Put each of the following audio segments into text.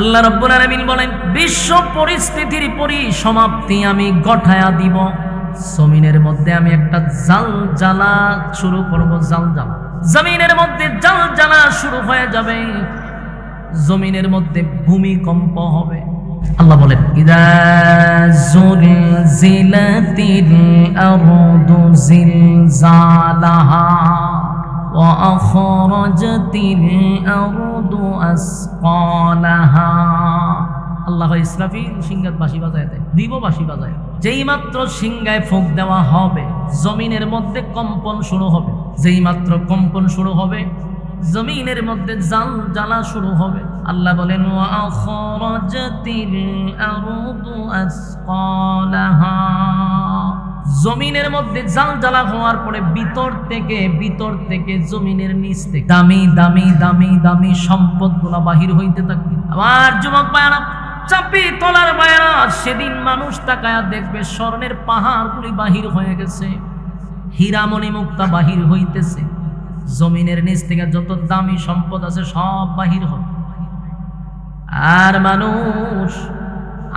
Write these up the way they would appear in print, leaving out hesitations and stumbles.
আল্লাহ রাব্বুল আলামিন বলেন, বিশ্ব পরিস্থিতির পরিসমাপ্তি আমি ঘটায়া দিব। জমিনের মধ্যে আমি একটা জালজালা শুরু করব। জালজালা, জমিনের মধ্যে জালজালা শুরু হয়ে যাবে, জমিনের মধ্যে ভূমিকম্প হবে। আল্লাহ বলেন, ইদা জুলজিলাতিল আরদু জিলজালাহা ওয়া আখরাজাতিল আরদু আসকালাহা। আল্লাহ ইসরাফিল সিংহাত বাঁশি বাজায় দেয়, দিব বাঁশি বাজায়। যেই মাত্র সিংহায় ফুঁক দেওয়া হবে, জমিনের মধ্যে কম্পন শুরু হবে। যেই মাত্র কম্পন শুরু হবে, জমিনের মধ্যে জালজালা শুরু হবে। আল্লাহ বলেন, ওয়া আখরাজাতিল আরদু আসকালাহা। জমিনের মধ্যে জালজালা হওয়ার পরে ভিতর থেকে জমিনের নিচ থেকে দামি দামি দামি দামি সম্পদগুলো বাহির হইতে থাকবে। আবার যুবক ভাইরা, চাপি তলার ভাইরা, সেদিন মানুষ তাকায়া দেখবে স্বর্ণের পাহাড়গুলি বাহির হয়ে গেছে, হীরামণি মুক্তা বাহির হইতেছে। জমিনের নিচ থেকে যত দামি সম্পদ আছে সব বাহির হবে। আর মানুষ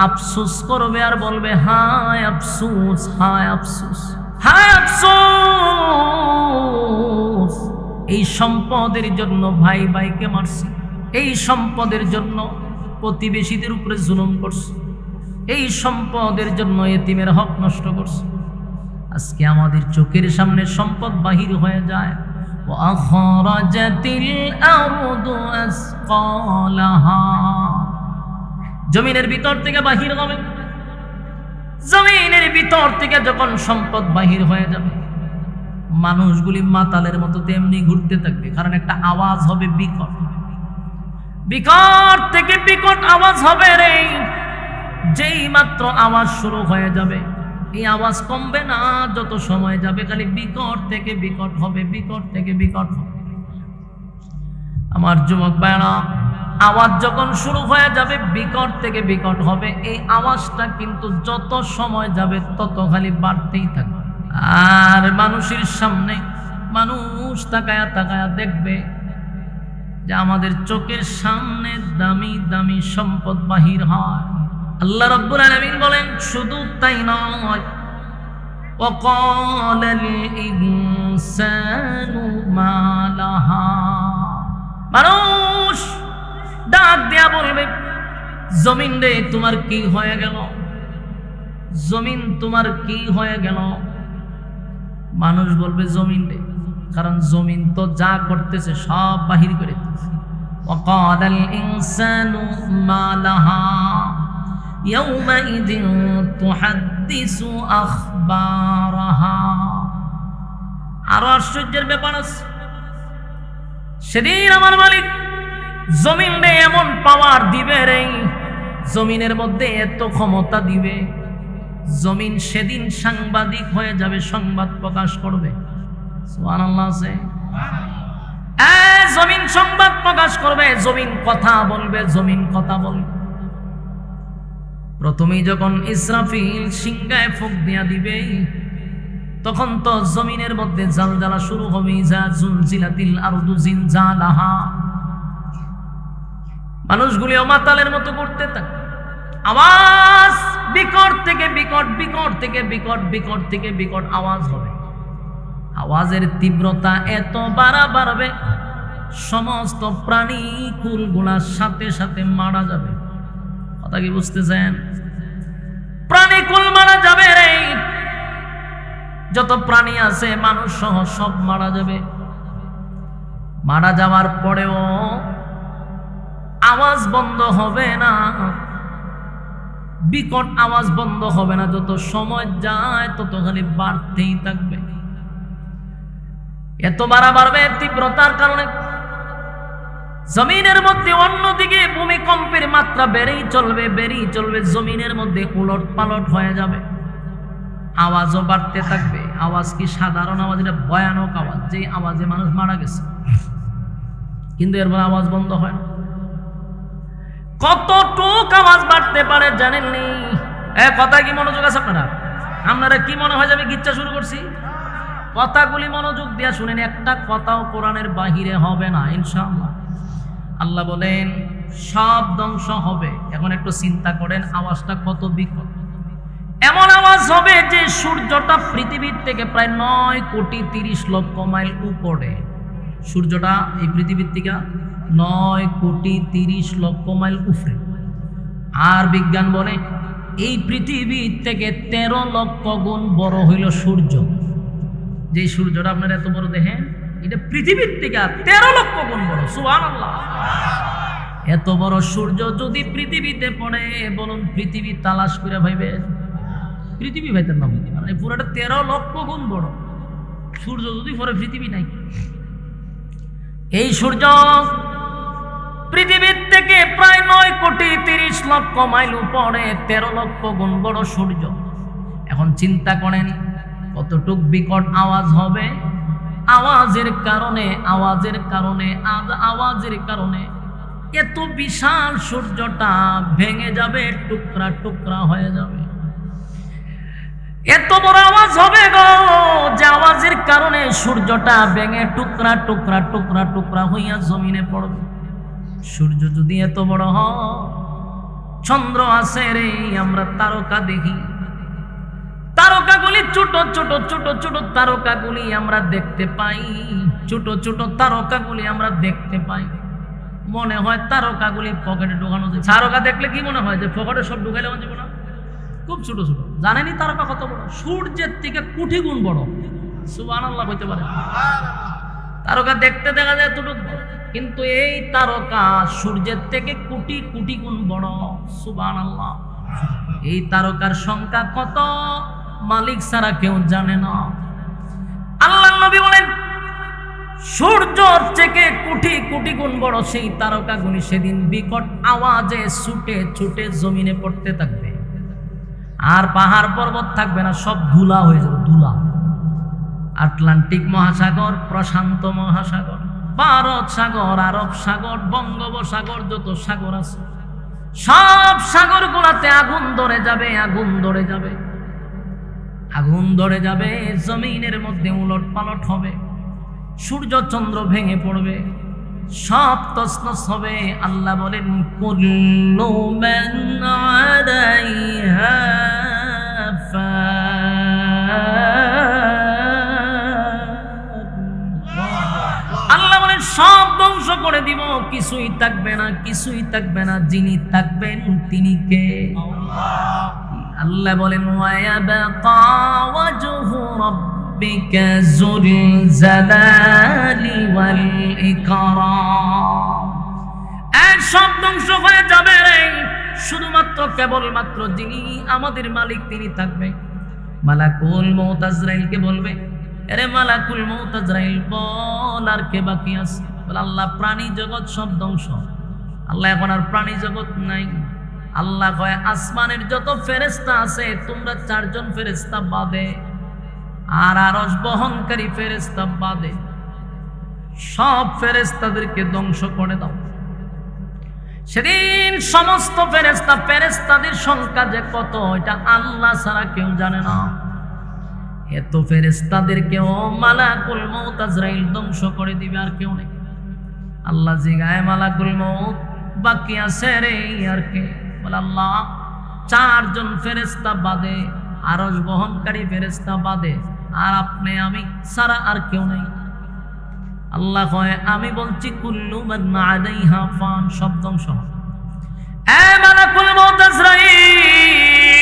আফসোস করবে আর বলবে, হায় আফসোস, হায় আফসোস, হায় আফসোস। এই সম্পদের জন্য ভাই ভাইকে মারছি, এই সম্পদের জন্য প্রতিবেশীদের উপরে জুলুম করছে, এই সম্পদের জন্য এতিমের হক নষ্ট করছে। আজকে আমাদের চোখের সামনে সম্পদ বাহির হয়ে যায়। ওয়াখরাজাতিল আরদু আসকালাহা। জমিনের ভিতর থেকে বাহির হবে। জমিনের ভিতর থেকে যখন সম্পদ বাহির হয়ে যাবে, মানুষগুলি মাতালের মতো তেমনি ঘুরতে থাকবে। কারণ একটা আওয়াজ হবে বিকট, বিকট থেকে বিকট আওয়াজ হবে রে। যেই মাত্র আওয়াজ শুরু হয়ে যাবে, এই আওয়াজ কমবে না, যত সময় যাবে খালি বিকট থেকে বিকট হবে, বিকট থেকে বিকট হবে। আমার যুবক ভাইরা, আওয়াজ যখন শুরু হয়ে যাবে, বিকট থেকে বিকট হবে, এই আওয়াজটা কিন্তু যত সময় যাবে তত খালি বাড়তেই থাকবে। আর মানুষের সামনে মানুষ তাকায়া তাকায়া দেখবে যে আমাদের চোখের সামনে দামি দামি সম্পদ বাহির হয়। আল্লাহ রাব্বুল আলামিন বলেন, শুধু তাই নয়, ওয়াকালাল ইনসানু মা লাহা। মানুষ ডাক দেয়া বলবে, জমিন রে তোমার কি হয়ে গেল, জমিন তোমার কি হয়ে গেল। মানুষ বলবে জমিন রে, কারণ জমিন তো যা করতেছে সব বাহির করে দিতেছে। ওয়াকালাল ইনসানু মা লাহা ইয়াউমাইযিন তুহাদ্দিসু আখবারাহা। আরো আশ্চর্যের ব্যাপার আছে, সেদিন আমার মালিক জমিন রে এমন পাওয়ার দিবে রে, জমিনের মধ্যে এত ক্ষমতা দিবে, জমিন সেদিন সাংবাদিক হয়ে যাবে, সংবাদ প্রকাশ করবে। সুবহানাল্লাহ আছে। জমিন সংবাদ প্রকাশ করবে, জমিন কথা বলবে, জমিন কথা বলবে। প্রথমেই যখন ইসরাফিল সিংহায় ফুঁক দিয়া দিবে, তখন তো জমিনের মধ্যে জালজালা শুরু হবে। ইজা জুলজিলাতিল আরদু জিলজালাহা। মানুষগুলিও মাতালের মতো করতে থাকে। আওয়াজ বিকট থেকে বিকট, বিকট থেকে বিকট, বিকট থেকে বিকট আওয়াজ হবে। আওয়াজের তীব্রতা এত বাড়বে, সমস্ত প্রাণী কুলগুলার সাথে সাথে মারা যাবে। কথা কি বুঝতেছেন? প্রাণী কুল মারা যাবে রে। যত প্রাণী আছে মানুষ সহ সব মারা যাবে। মারা যাওয়ার পরেও আওয়াজ বন্ধ হবে না, বিকট আওয়াজ বন্ধ হবে না। যত সময় যায় তত খালি বাড়তেই থাকবে। এত বাড়বে তীব্রতার কারণে জমিনের মধ্যে অন্যদিকে ভূমিকম্পের মাত্রা বেড়েই চলবে, বেড়েই চলবে। জমিনের মধ্যে উলট পালট হয়ে যাবে, আওয়াজও বাড়তে থাকবে। আওয়াজ কি সাধারণ আওয়াজ? এটা ভয়ানক আওয়াজ, যে আওয়াজে মানুষ মারা গেছে। কিন্তু এরপর আওয়াজ বন্ধ হয় না। কতটুক আওয়াজ বাড়তে পারে জানেননি? কথা কি মনোযোগ আছে আপনারা? আপনারা কি মনে হয় যে আমি গিচ্ছা শুরু করছি? কথাগুলি মনোযোগ দিয়া শুনেন, একটা কথাও কোরআনের বাহিরে হবে না ইনশাআল্লাহ। আল্লাহ বলেন, সব ধ্বংস হবে। এখন একটু চিন্তা করেন আওয়াজটা কত বিকট। এমন আওয়াজ হবে যে সূর্যটা পৃথিবীর থেকে প্রায় 9,30,00,000 মাইল উপরে। সূর্যটা এই পৃথিবীর থেকে 9,30,00,000 মাইল উপরে। আর বিজ্ঞান বলে এই পৃথিবীর থেকে 13 লক্ষ গুণ বড় হইল সূর্য। যে সূর্যটা আপনারা এত বড় দেখেন, এটা পৃথিবীর থেকে 13 লক্ষ গুণ বড়। সুবহানাল্লাহ। এত বড় সূর্য যদি পৃথিবীতে পড়ে, বলুন পৃথিবী তালাশ করে ভাইবে পৃথিবী ভাইতেন না, মানে পুরোটা 13 লক্ষ গুণ বড় সূর্য যদি পড়ে, পৃথিবী নাই। এই সূর্য পৃথিবীর থেকে প্রায় 9,30,00,000 মাইল উপরে, 13 লক্ষ গুণ বড় সূর্য। এখন চিন্তা করেন কতটুক বিকট আওয়াজ হবে। আওয়াজের কারণে এত বিশাল সূর্যটা ভেঙে যাবে, টুকরা টুকরা হয়ে যাবে। এত বড় আওয়াজ হবে গো, যে আওয়াজের কারণে সূর্যটা ভেঙে টুকরা টুকরা টুকরা টুকরা হইয়া জমিনে পড়বে। সূর্য যদি এত বড় হয়, চন্দ্র আছে রে, আমরা তারকা দেখি, তারকাগুলি ছোট ছোট ছোট ছোট তারকাগুলি আমরা দেখতে পাই, ছোট ছোট তারকাগুলি আমরা দেখতে পাই। মনে হয় তারকাগুলি পকেটে ঢোকানো যায়। তারকা দেখলে কি মনে হয় যে পকেটে সব ঢুকাইলে মনে যাবে না? খুব ছোট ছোট। জানেনি তারকা কত বড়? সূর্যের থেকে কোটি গুণ বড়। সুবহানাল্লাহ হইতে পারে। তারকা দেখতে দেখা যায় এতটুকু, কিন্তু এই তারকা সূর্যের থেকে কোটি কোটি গুণ বড়। সুবহানাল্লাহ। এই তারকার সংখ্যা কত মালিক ছাড়া কেউ জানে না। আল্লাহর নবী বলেন সূর্যর থেকে কোটি কোটি গুণ বড় সেই তারকাগুলি সেদিন বিকট আওয়াজে ছুটে ছুটে জমিনে পড়তে থাকবে। আর পাহাড় পর্বত থাকবে না, সব ধুলা হয়ে যাবে, ধুলা। আটলান্টিক মহাসাগর, প্রশান্ত মহাসাগর, ভারত সাগর, আরব সাগর, বঙ্গোপসাগর, যত সাগর আছে সব সাগর গুলাতে আগুন ধরে যাবে, আগুন ধরে যাবে, আগুন ধরে যাবে। জমিনের মধ্যে উলট পালট হবে, সূর্য চন্দ্র ভেঙে পড়বে, সব তছনছ হবে। আল্লাহ বলেন কুল্লু মান আলাইহা আল্লাহ বলেন সব ধ্বংস করে দিব, কিছুই থাকবে না, কিছুই থাকবে না। যিনি থাকবেন তিনি কে? আল্লাহ বলেন ওয়ায়াবকা ওয়াজহু রাব্বিকা যুল জালালি ওয়াল ইকরাম। এক সব ধ্বংস হয়ে যাবে রে, শুধুমাত্র কেবলমাত্র যিনি আমাদের মালিক তিনি থাকবে। মালাকুল মউত আজরাইলকে বলবে, আরে মালাকুল মউত আজরাইল বল আর কে বাকি আছে? বলে আল্লাহ প্রাণী জগৎ সব ধ্বংস। আল্লাহ এখন আর প্রাণী জগৎ নাই। আল্লাহ কয় আসমানের যত ফেরেশতা আছে তোমরা 4 জন ফেরেশতা বাদে, আর আরশ বহনকারী ফেরেশতা বাদে সব ফেরেশতাদেরকে ধ্বংস করে দাও। সেদিন সমস্ত ফেরেশতাদের সংখ্যা যে কত এটা আল্লাহ ছাড়া কেউ জানে না। এত ফেরেশতাদেরকেও মালাকুল মউত আজরাইল ধ্বংস করে দিবে, আর কেউ নেই। আল্লাহ জিগায় মালাকুল মউত বাকি আছে রে আর কে? বলে আল্লাহ 4 জন ফেরেশতা বাদে, আরশ বহনকারী ফেরেশতা বাদে, আর আপনি আমি ছাড়া আর কেউ নেই। আল্লাহ কয় আমি বলছি কুল্লু মান আলাইহা ফান, সব ধ্বংস। এ মালাকুল মউত আজরাইল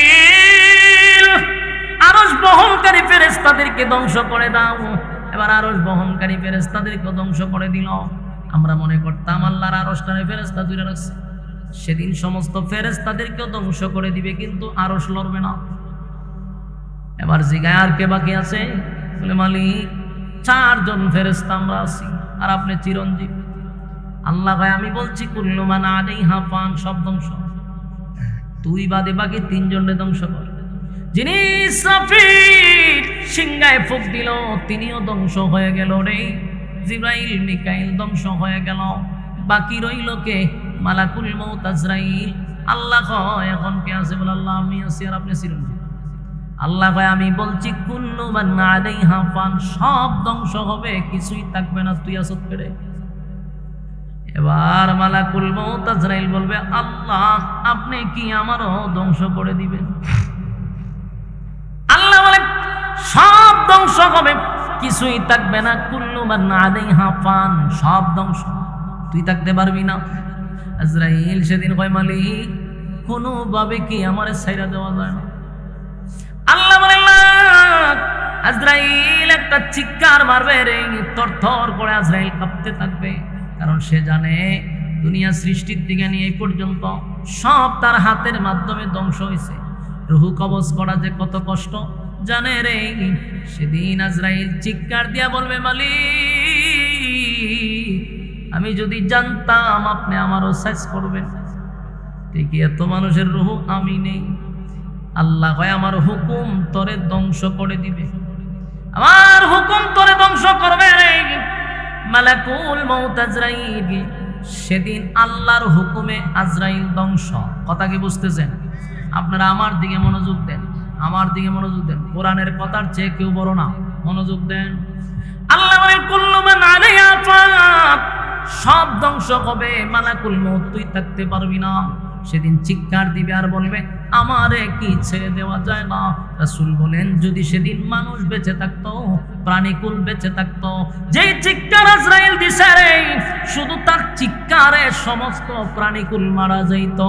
আরশ বহনকারী ফেরেশতাদেরকে ধ্বংস করে দাও। এবার আরশ বহনকারী ফেরেশতাদেরকে ধ্বংস করে দিল। আমরা মনে করতাম আল্লাহর আরশটারে ফেরেশতা ধরে রাখছে, সেদিন সমস্ত ফেরেশতাদেরকেও ধ্বংস করে দিবে, কিন্তু আরশ লড়বে না। এবার জিগায় আর কে বাকি আছে? বলে মালিক 4 জন ফেরেশতা আমরা আছি, আর আপনি চিরঞ্জীব। আল্লাহ ভাই আমি বলছি কুল্লু মান আলাইহা ফান, সব ধ্বংস। তুই বাদে বাকি 3 জনের ধ্বংস কর। যিনি ইসরাফিল সিংহায় ফুঁক দিল তিনিও ধ্বংস হয়ে গেল রে। জিবরাইল মিকাইল ধ্বংস হয়ে গেল, বাকি রইল কে? মালাকুল মউত আজরাইল। আল্লাহ কয় এখন কে আছে? বলে আল্লাহ আমি আছি, আর আপনি চিরঞ্জীব। আল্লাহ কয় আমি বলছি কুল্লু মান আলাইহা ফান, সব ধ্বংস হবে, কিছুই থাকবে না, তুই আসত করে। এবার মালাকুল মউত আজরাইল বলবে, আল্লাহ আপনি কি আমারও ধ্বংস করে দিবেন? আল্লাহ বলে, সব ধ্বংস হবে, কিছুই থাকবে না। কুল্লু মান আলাইহা ফান, সব ধ্বংস, তুই থাকতে পারবি না। আজরাইল সেদিন কয়, মালিক কোনোভাবে কি আমারে ছাইরা দেওয়া যায় না? আল্লাহ বলে, আজরাইল একটা চিৎকার মারবে রে, থরথর করে আজরাইল কাঁপতে থাকবে, কারণ সে জানে দুনিয়া সৃষ্টির দিকে নিয়ে এই পর্যন্ত সব তার হাতের মাধ্যমে ধ্বংস হয়েছে। রুহু কবজ করা যে কত কষ্ট জানে রে। সেদিন আজরাইল চিৎকার দিয়া বলবে, মালিক আমি যদি জানতাম আপনি আমারও শেষ করবেন, ঠিকই এত মানুষের রুহু আমি নেই। আল্লাহ কয়, আমার হুকুম তোরে ধ্বংস করে দিবে, আমার হুকুম তোরে ধ্বংস করবে রে। মালাকুল মউত আজরাইল সেদিন আল্লাহর হুকুমে আজরাইল ধ্বংস। কথা কি বুঝতেছেন? আপনারা আমার দিকে মনোযোগ দেন, আমার দিকে মনোযোগ দেন, কোরআনের কথার চেয়ে কেউ বড় না, মনোযোগ দেন। আল্লাহ বলেন, কুল্লু মান আলাইহা ফান, সব ধ্বংস হবে। মালাকুল মউত তুই থাকতে পারবি না। সেদিন চিৎকার দিবে আর বলবে, আমারে কি ছেড়ে দেওয়া যায় না? রাসূল বলেন, যদি সেদিন মানুষ বেঁচে থাকতো, প্রাণীকুল বেঁচে থাকতো, যেই চিৎকার আজরাইল দিছে রে, শুধু তার চিৎকারে সমস্ত প্রাণীকুল মারা যাইত।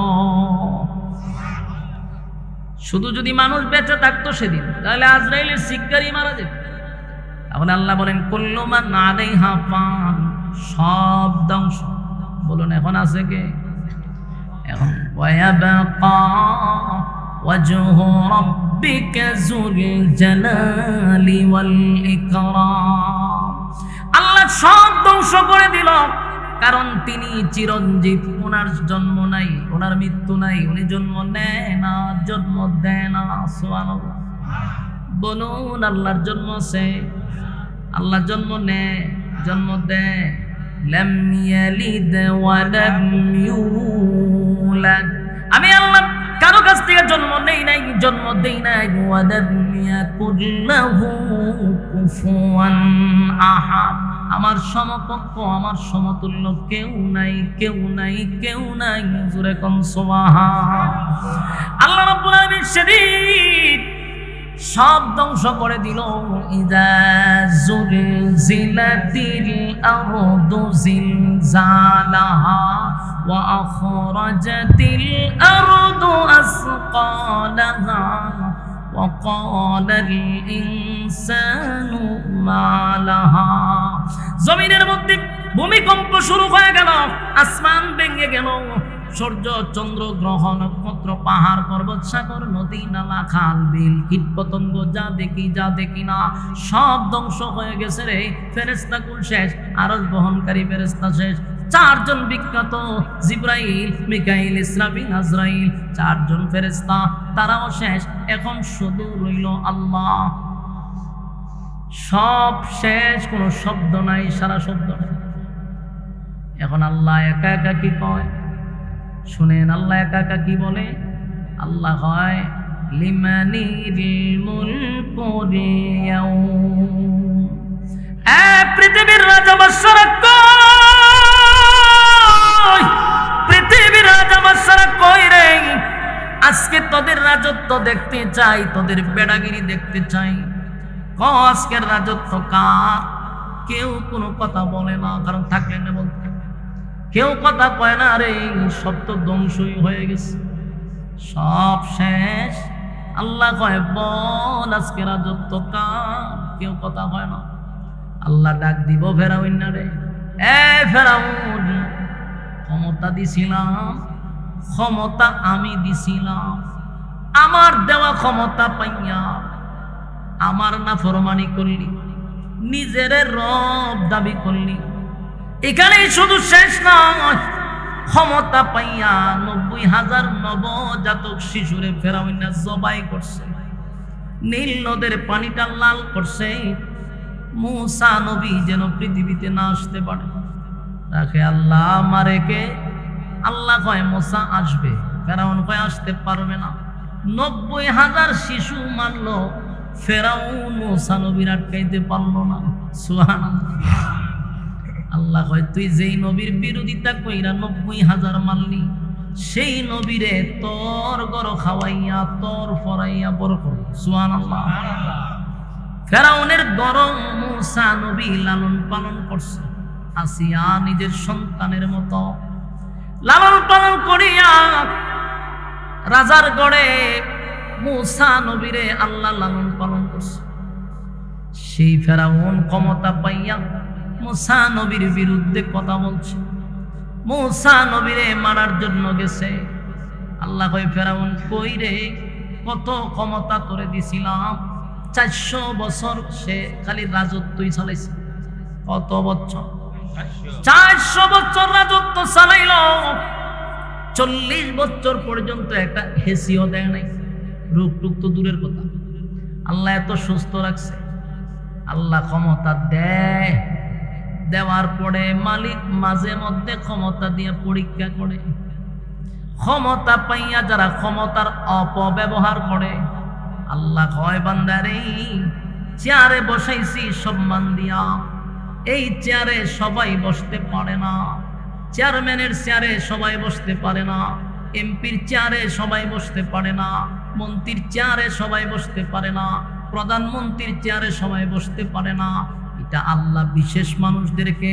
শুধু যদি মানুষ বেঁচে থাকতো সেদিন, তাহলে আজরাইলের চিৎকারই মারা যেত। তাহলে আল্লাহ বলেন, কুল্লু মান আলাইহা ফান, সব ধ্বংস। বলুন এখন আছে কে? এখন ওয়ায়াবকা ওয়াজহু রাব্বিকা যুল জালালি ওয়াল ইকরাম। আল্লাহ সব ধ্বংস করে দিল, কারণ তিনি চিরঞ্জীব, ওনার জন্ম নাই, ওনার মৃত্যু নাই, উনি জন্ম নেয় না, জন্ম দেয় না। সুবহানাল্লাহ। বলুন আল্লাহর জন্ম আছে? আল্লাহ জন্ম নেয়, জন্ম দেয়। লাম ইয়ালিদ ওয়া লাম ইউলাদ, আমি আল্লাহ কারো কাছ থেকে জন্ম নেই নাই, জন্ম দেই নাই। ওয়া লাম ইয়াকুল লাহু কুফুয়ান আহাদ, আমার সমকক্ষ, আমার সমতুল্য কেউ নাই, কেউ নাই, কেউ নাই। জোরে কোন সুবহান। আল্লাহ রাব্বুল আলামিন সেদিন সব ধ্বংস করে দিল। ইযা যুলজিলাতিল আরদু জিলজালাহা ওয়া আখরাজাতিল আরদু আসকালাহা ওয়া ক্বালাল ইনসানু মা লাহা। জমিনের মধ্যে ভূমিকম্প শুরু হয়ে গেল, আসমান ভেঙে গেল, সূর্য চন্দ্র গ্রহ নক্ষত্র পাহাড় পর্বত সাগর নদী নালা খাল বিল কীট পতঙ্গ যা দেখি না সব ধ্বংস হয়ে গেছে রে। ফেরেশতাকুল শেষ, আরশ বহনকারী ফেরেশতা শেষ, চারজন বিখ্যাত জিবরাইল, মিকাইল, ইসরাফিল, আজরাইল, চারজন ফেরেশতা তারাও শেষ। এখন শুধু রইল আল্লাহ। সব শেষ, কোনো শব্দ নাই, সারা শব্দ নাই। এখন আল্লাহ একা একা কি কয় শুনেন, আল্লাহ একা একা কি বলে? আল্লাহ হয় লিমানিল মুলকুল ইয়াউম। পৃথিবীর রাজা বাদশারা কই? পৃথিবীর রাজা বাদশারা কই রে? আজকে তোদের রাজত্ব দেখতে চাই, তোদের বেড়াগিরি দেখতে চাই। আজকের রাজত্ব কার? কেউ কোনো কথা বলে না, কারণ থাকলে না বলতে। কেউ কথা কয় না রে, সব তো ধ্বংসই হয়ে গেছে, সব শেষ। আল্লাহ কয়, বল আজকে রাজত্ব কার? কেউ কথা কয় না। আল্লাহ ডাক দিব ফেরাউন না রে, এ ফেরাউন, ক্ষমতা দিছিলাম, ক্ষমতা আমি দিছিলাম, আমার দেওয়া ক্ষমতা পাইয়া আমার নাফরমানি করলি, নিজের রব দাবি করলি। এখানে শুধু শেষ নয়, ক্ষমতা পাইয়া ৯০,০০০ নবজাতক শিশুরে ফেরাউন জবাই করছে, নীল নদের পানিটা লাল করছে। মুসা নবী যেন পৃথিবীতে না আসতে পারে, তাকে আল্লাহ মারে কে? আল্লাহ কয় মুসা আসবে, ফেরাউন কয় আসতে পারবে না। ৯০,০০০ শিশু মারল, ফেরাউন মুসা নবীর আটকাইতে পারল না। সুবহানাল্লাহ। আল্লাহ কয় তুই যেই নবীর বিরোধিতা কইরা 90,000 মারলি, সেই নবীরে তোর গর খাওয়াইয়া তোর ফরাইয়া বড় করব। সুবহানাল্লাহ। ফেরাউনের গরম মূসা নবী লালন পালন করছে, আসিয়া নিজের সন্তানের মতো লালন পালন করিয়া রাজার গড়ে মূসা নবীরে আল্লাহ লালন পালন করছে। সেই ফেরাউন ক্ষমতা পাইয়া মূসা নবীর বিরুদ্ধে কথা বলছে, মূসা নবীরে মারার জন্য গেছে। আল্লাহ কয় ফেরাউন কই রে, কত ক্ষমতা তোরে দিছিলাম, 400 বছর সে খালি রাজত্বই চালাইছে। কত বছর? 400 বছর রাজত্ব চালাইল, 40 বছর পর্যন্ত একটা হেসিও দেয় নাই, রোগ টুক তো দূরের কথা। আল্লাহ এত সুস্থ রাখছে। আল্লাহ ক্ষমতা দেয়, দেওয়ার পরে মালিক মাঝে মধ্যে ক্ষমতা দিয়ে পরীক্ষা করে। ক্ষমতা পাইয়া যারা ক্ষমতার অপব্যবহার করে, আল্লাহ কয় বান্দারে চেয়ারে বসাইছি সম্মান দিয়া, এই চেয়ারে সবাই বসতে পারে না, চেয়ারম্যানের চেয়ারে সবাই বসতে পারে না, এমপির চেয়ারে সবাই বসতে পারে না, মন্ত্রীর চেয়ারে সবাই বসতে পারে না, প্রধানমন্ত্রীর চেয়ারে সবাই বসতে পারে না। এটা আল্লাহ বিশেষ মানুষদেরকে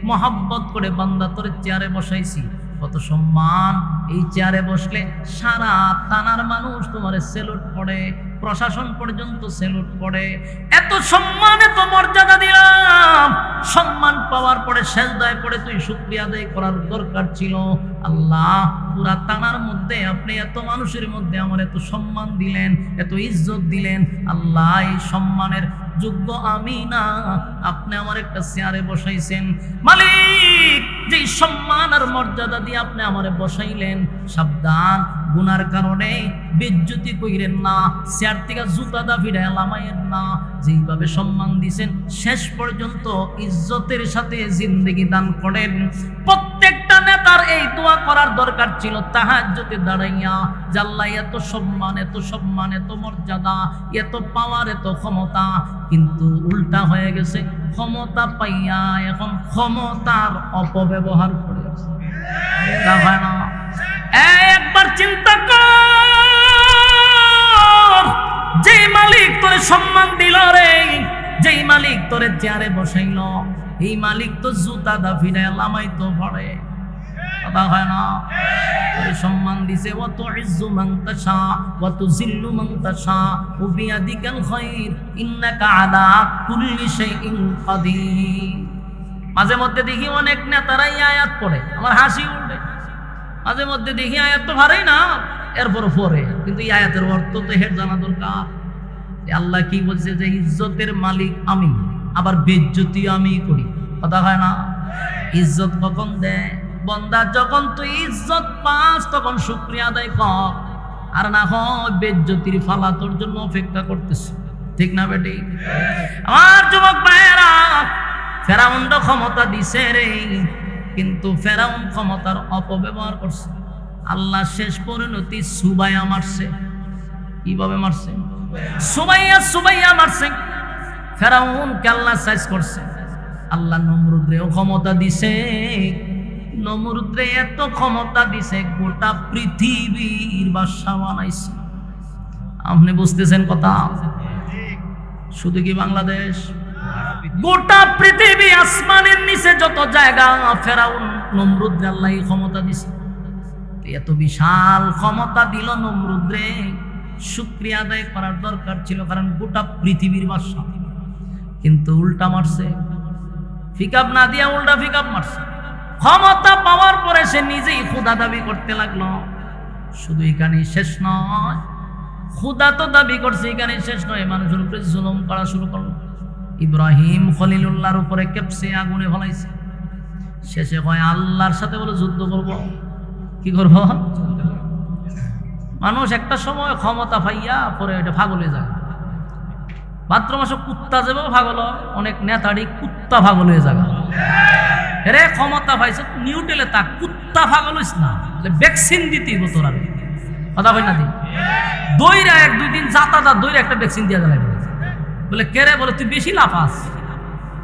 মহাব্বত করে বান্দা তোর চেয়ারে বসাইছি, কত সম্মান। এই চেয়ারে বসলে সারা থানার মানুষ তোমারে সেলুট করে, প্রশাসন পর্যন্ত সেলুট করে। এত সম্মান এত মর্যাদা দিলাম, সম্মান পাওয়ার পরে সেজদায় পড়ে তুই শুকরিয়া আদায় করার দরকার ছিল। আল্লাহ পুরা থানার মধ্যে আপনি এত মানুষের মধ্যে আমার এত সম্মান দিলেন, এত ইজ্জত দিলেন। আল্লাহ এই সম্মানের যোগ্য আমি না, আপনি আমার একটা চেয়ারে বসাইছেন। মালিক যে সম্মান আর মর্যাদা দিয়ে আপনি আমারে বসাইলেন, সাবধান গুনার কারণে বেজ্জতি কইরেন না, চেয়ার থেকে জুতা দা ফিরায় লামাইয়েন না। যেইভাবে সম্মান দিছেন শেষ পর্যন্ত ইজ্জতের সাথে জিন্দেগি দান করেন। প্রত্যেকটা নেতার এই দোয়া করার দরকার ছিল তাহাজ্জুদে দাঁড়াইয়া, জাল্লাই এত সম্মান এত সম্মান এত মর্যাদা এত পাওয়ার এত ক্ষমতা, কিন্তু উল্টা হয়ে গেছে। ক্ষমতা পাইয়া এখন ক্ষমতার অপব্যবহার করে। হয় না? একবার চিন্তা কর, যেই মালিক তোরে সম্মান দিল রে, যেই মালিক তোরে চেয়ারে বসাইল, এই মালিক তো জুতা দা ফিরায় লামাই তো পড়ে। কথা হয় না? তোরে সম্মান দিছে, ওয়া তুইজ্জু মান তাশা ওয়া তুযিল্লু মান তাশা ওয়া বিয়াদিকাল খায়র ইন্নাকা আলা কুল্লি শাইইন কাদির। মাঝে মধ্যে দেখি অনেক নেতারা এই আয়াত পড়ে, আমার হাসি উঠে। মাঝে মধ্যে দেখি আয়াত তো ভারী না, এরপর পড়ে, কিন্তু এই আয়াতের অর্থ তো হের জানা দরকার। আল্লাহ কি বলছে যে ইজ্জতের মালিক আমি, আবার বেজ্জতি আমি করি। কথা হয় না? ইজ্জত কখন দেয় বন্দা? যখন তুই ইজ্জত পাস তখন শুকরিয়া আদায় কর, আর না হয় বেজ্জতির ফালা তোর জন্য অপেক্ষা করতেছে। ঠিক না বেটি? আমার যুবক ভাইয়েরা, ফেরাউন ক্ষমতা দিছে রে, কিন্তু ফেরাউন ক্ষমতার অপব্যবহার করছে। আল্লাহ শেষ পরিণতি সুবাইয়া মারছে। কিভাবে মারছে? সুবাইয়া মারছে। ফেরাউনকে আল্লাহ সাইজ করছে। আল্লাহ নমরুদরেও ক্ষমতা দিছে। নমরুদরে এত ক্ষমতা দিছে, গোটা পৃথিবীর বাদশা বানাইছে। আপনি বুঝতেছেন কথা? শুধু কি বাংলাদেশ, গোটা পৃথিবী, আসমানের নিচে যত জায়গা, ফেরাউন নমরুদরে আল্লাহ ক্ষমতা দিছে। এত বিশাল ক্ষমতা দিল নমরুদরে, শুকরিয়া আদায় করার দরকার ছিল, কারণ গোটা পৃথিবীর বাদশা। কিন্তু উল্টা মারছে, ফিকাপ না দিয়া উল্টা ফিকাপ মারছে। ক্ষমতা পাওয়ার পরে সে নিজেই খোদা দাবি করতে লাগলো। শুধু এখানে শেষ নয়, খোদা তো দাবি করছে, এখানে শেষ নয়, মানুষের উপরে জুলুম করা শুরু করলো। ইব্রাহিম খলিলুল্লাহর উপরে কেপসে আগুনে ফলাইছে। শেষে হয় আল্লাহর সাথে বলে যুদ্ধ করব। কি করব? মানুষ একটা সময় ক্ষমতা পাইয়া পরে এটা পাগল হয়ে যায়। ভাদ্র মাসে কুত্তা যাবে পাগল হয়, অনেক নেতাড়ি কুত্তা পাগল হয়ে যাবে। রে ক্ষমতা পাইছে নিউটেলে তা কুত্তা পাগল হইস না, ভ্যাকসিন দিতে হইব তোর। আর কথা বল না দি দইরা 1-2 দিন যাতা দইরা একটা ভ্যাকসিন দিয়া যাবে। বলে কে রে? বলে তুই বেশি লাফাস।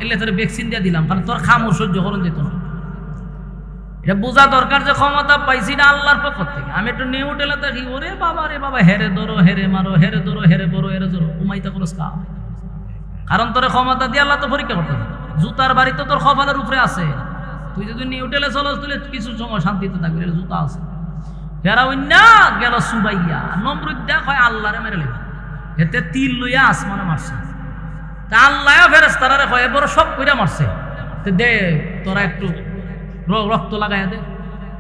এলে তোর ভ্যাকসিন দিয়ে দিলাম, কারণ তোর খামর সহ্য করুন যেত না। এটা বোঝা দরকার যে ক্ষমতা পাইছি না আল্লাহর পক্ষ থেকে। আমি একটু নিউটেলে দেখি, ওরে বাবা রে বাবা, হেরে ধরো হেরে মারো, হেরে ধরো হেরে বড়ো হেরে ধরো, উমাইতা করস কা। কারণ তোর ক্ষমতা দিয়ে আল্লাহ তো পরীক্ষা করতে। জুতার বাড়ি তো তোর কপালের উপরে আছে। তুই যদি নিউটেলে চলস তুলে কিছু সময় শান্তিতে থাকবি, জুতা আছে। ফেরাউন্না গেল সুবাইয়া, নমরুদ দেখ হয় আল্লাহরে মেরে লেবে, এতে তীর লইয়া আসমানে মারছে। তা আল্লাহ ফেরেশতারা কয় বড় সব কইরা মারছে, দে তোরা একটু রক্ত লাগাইয়া দে,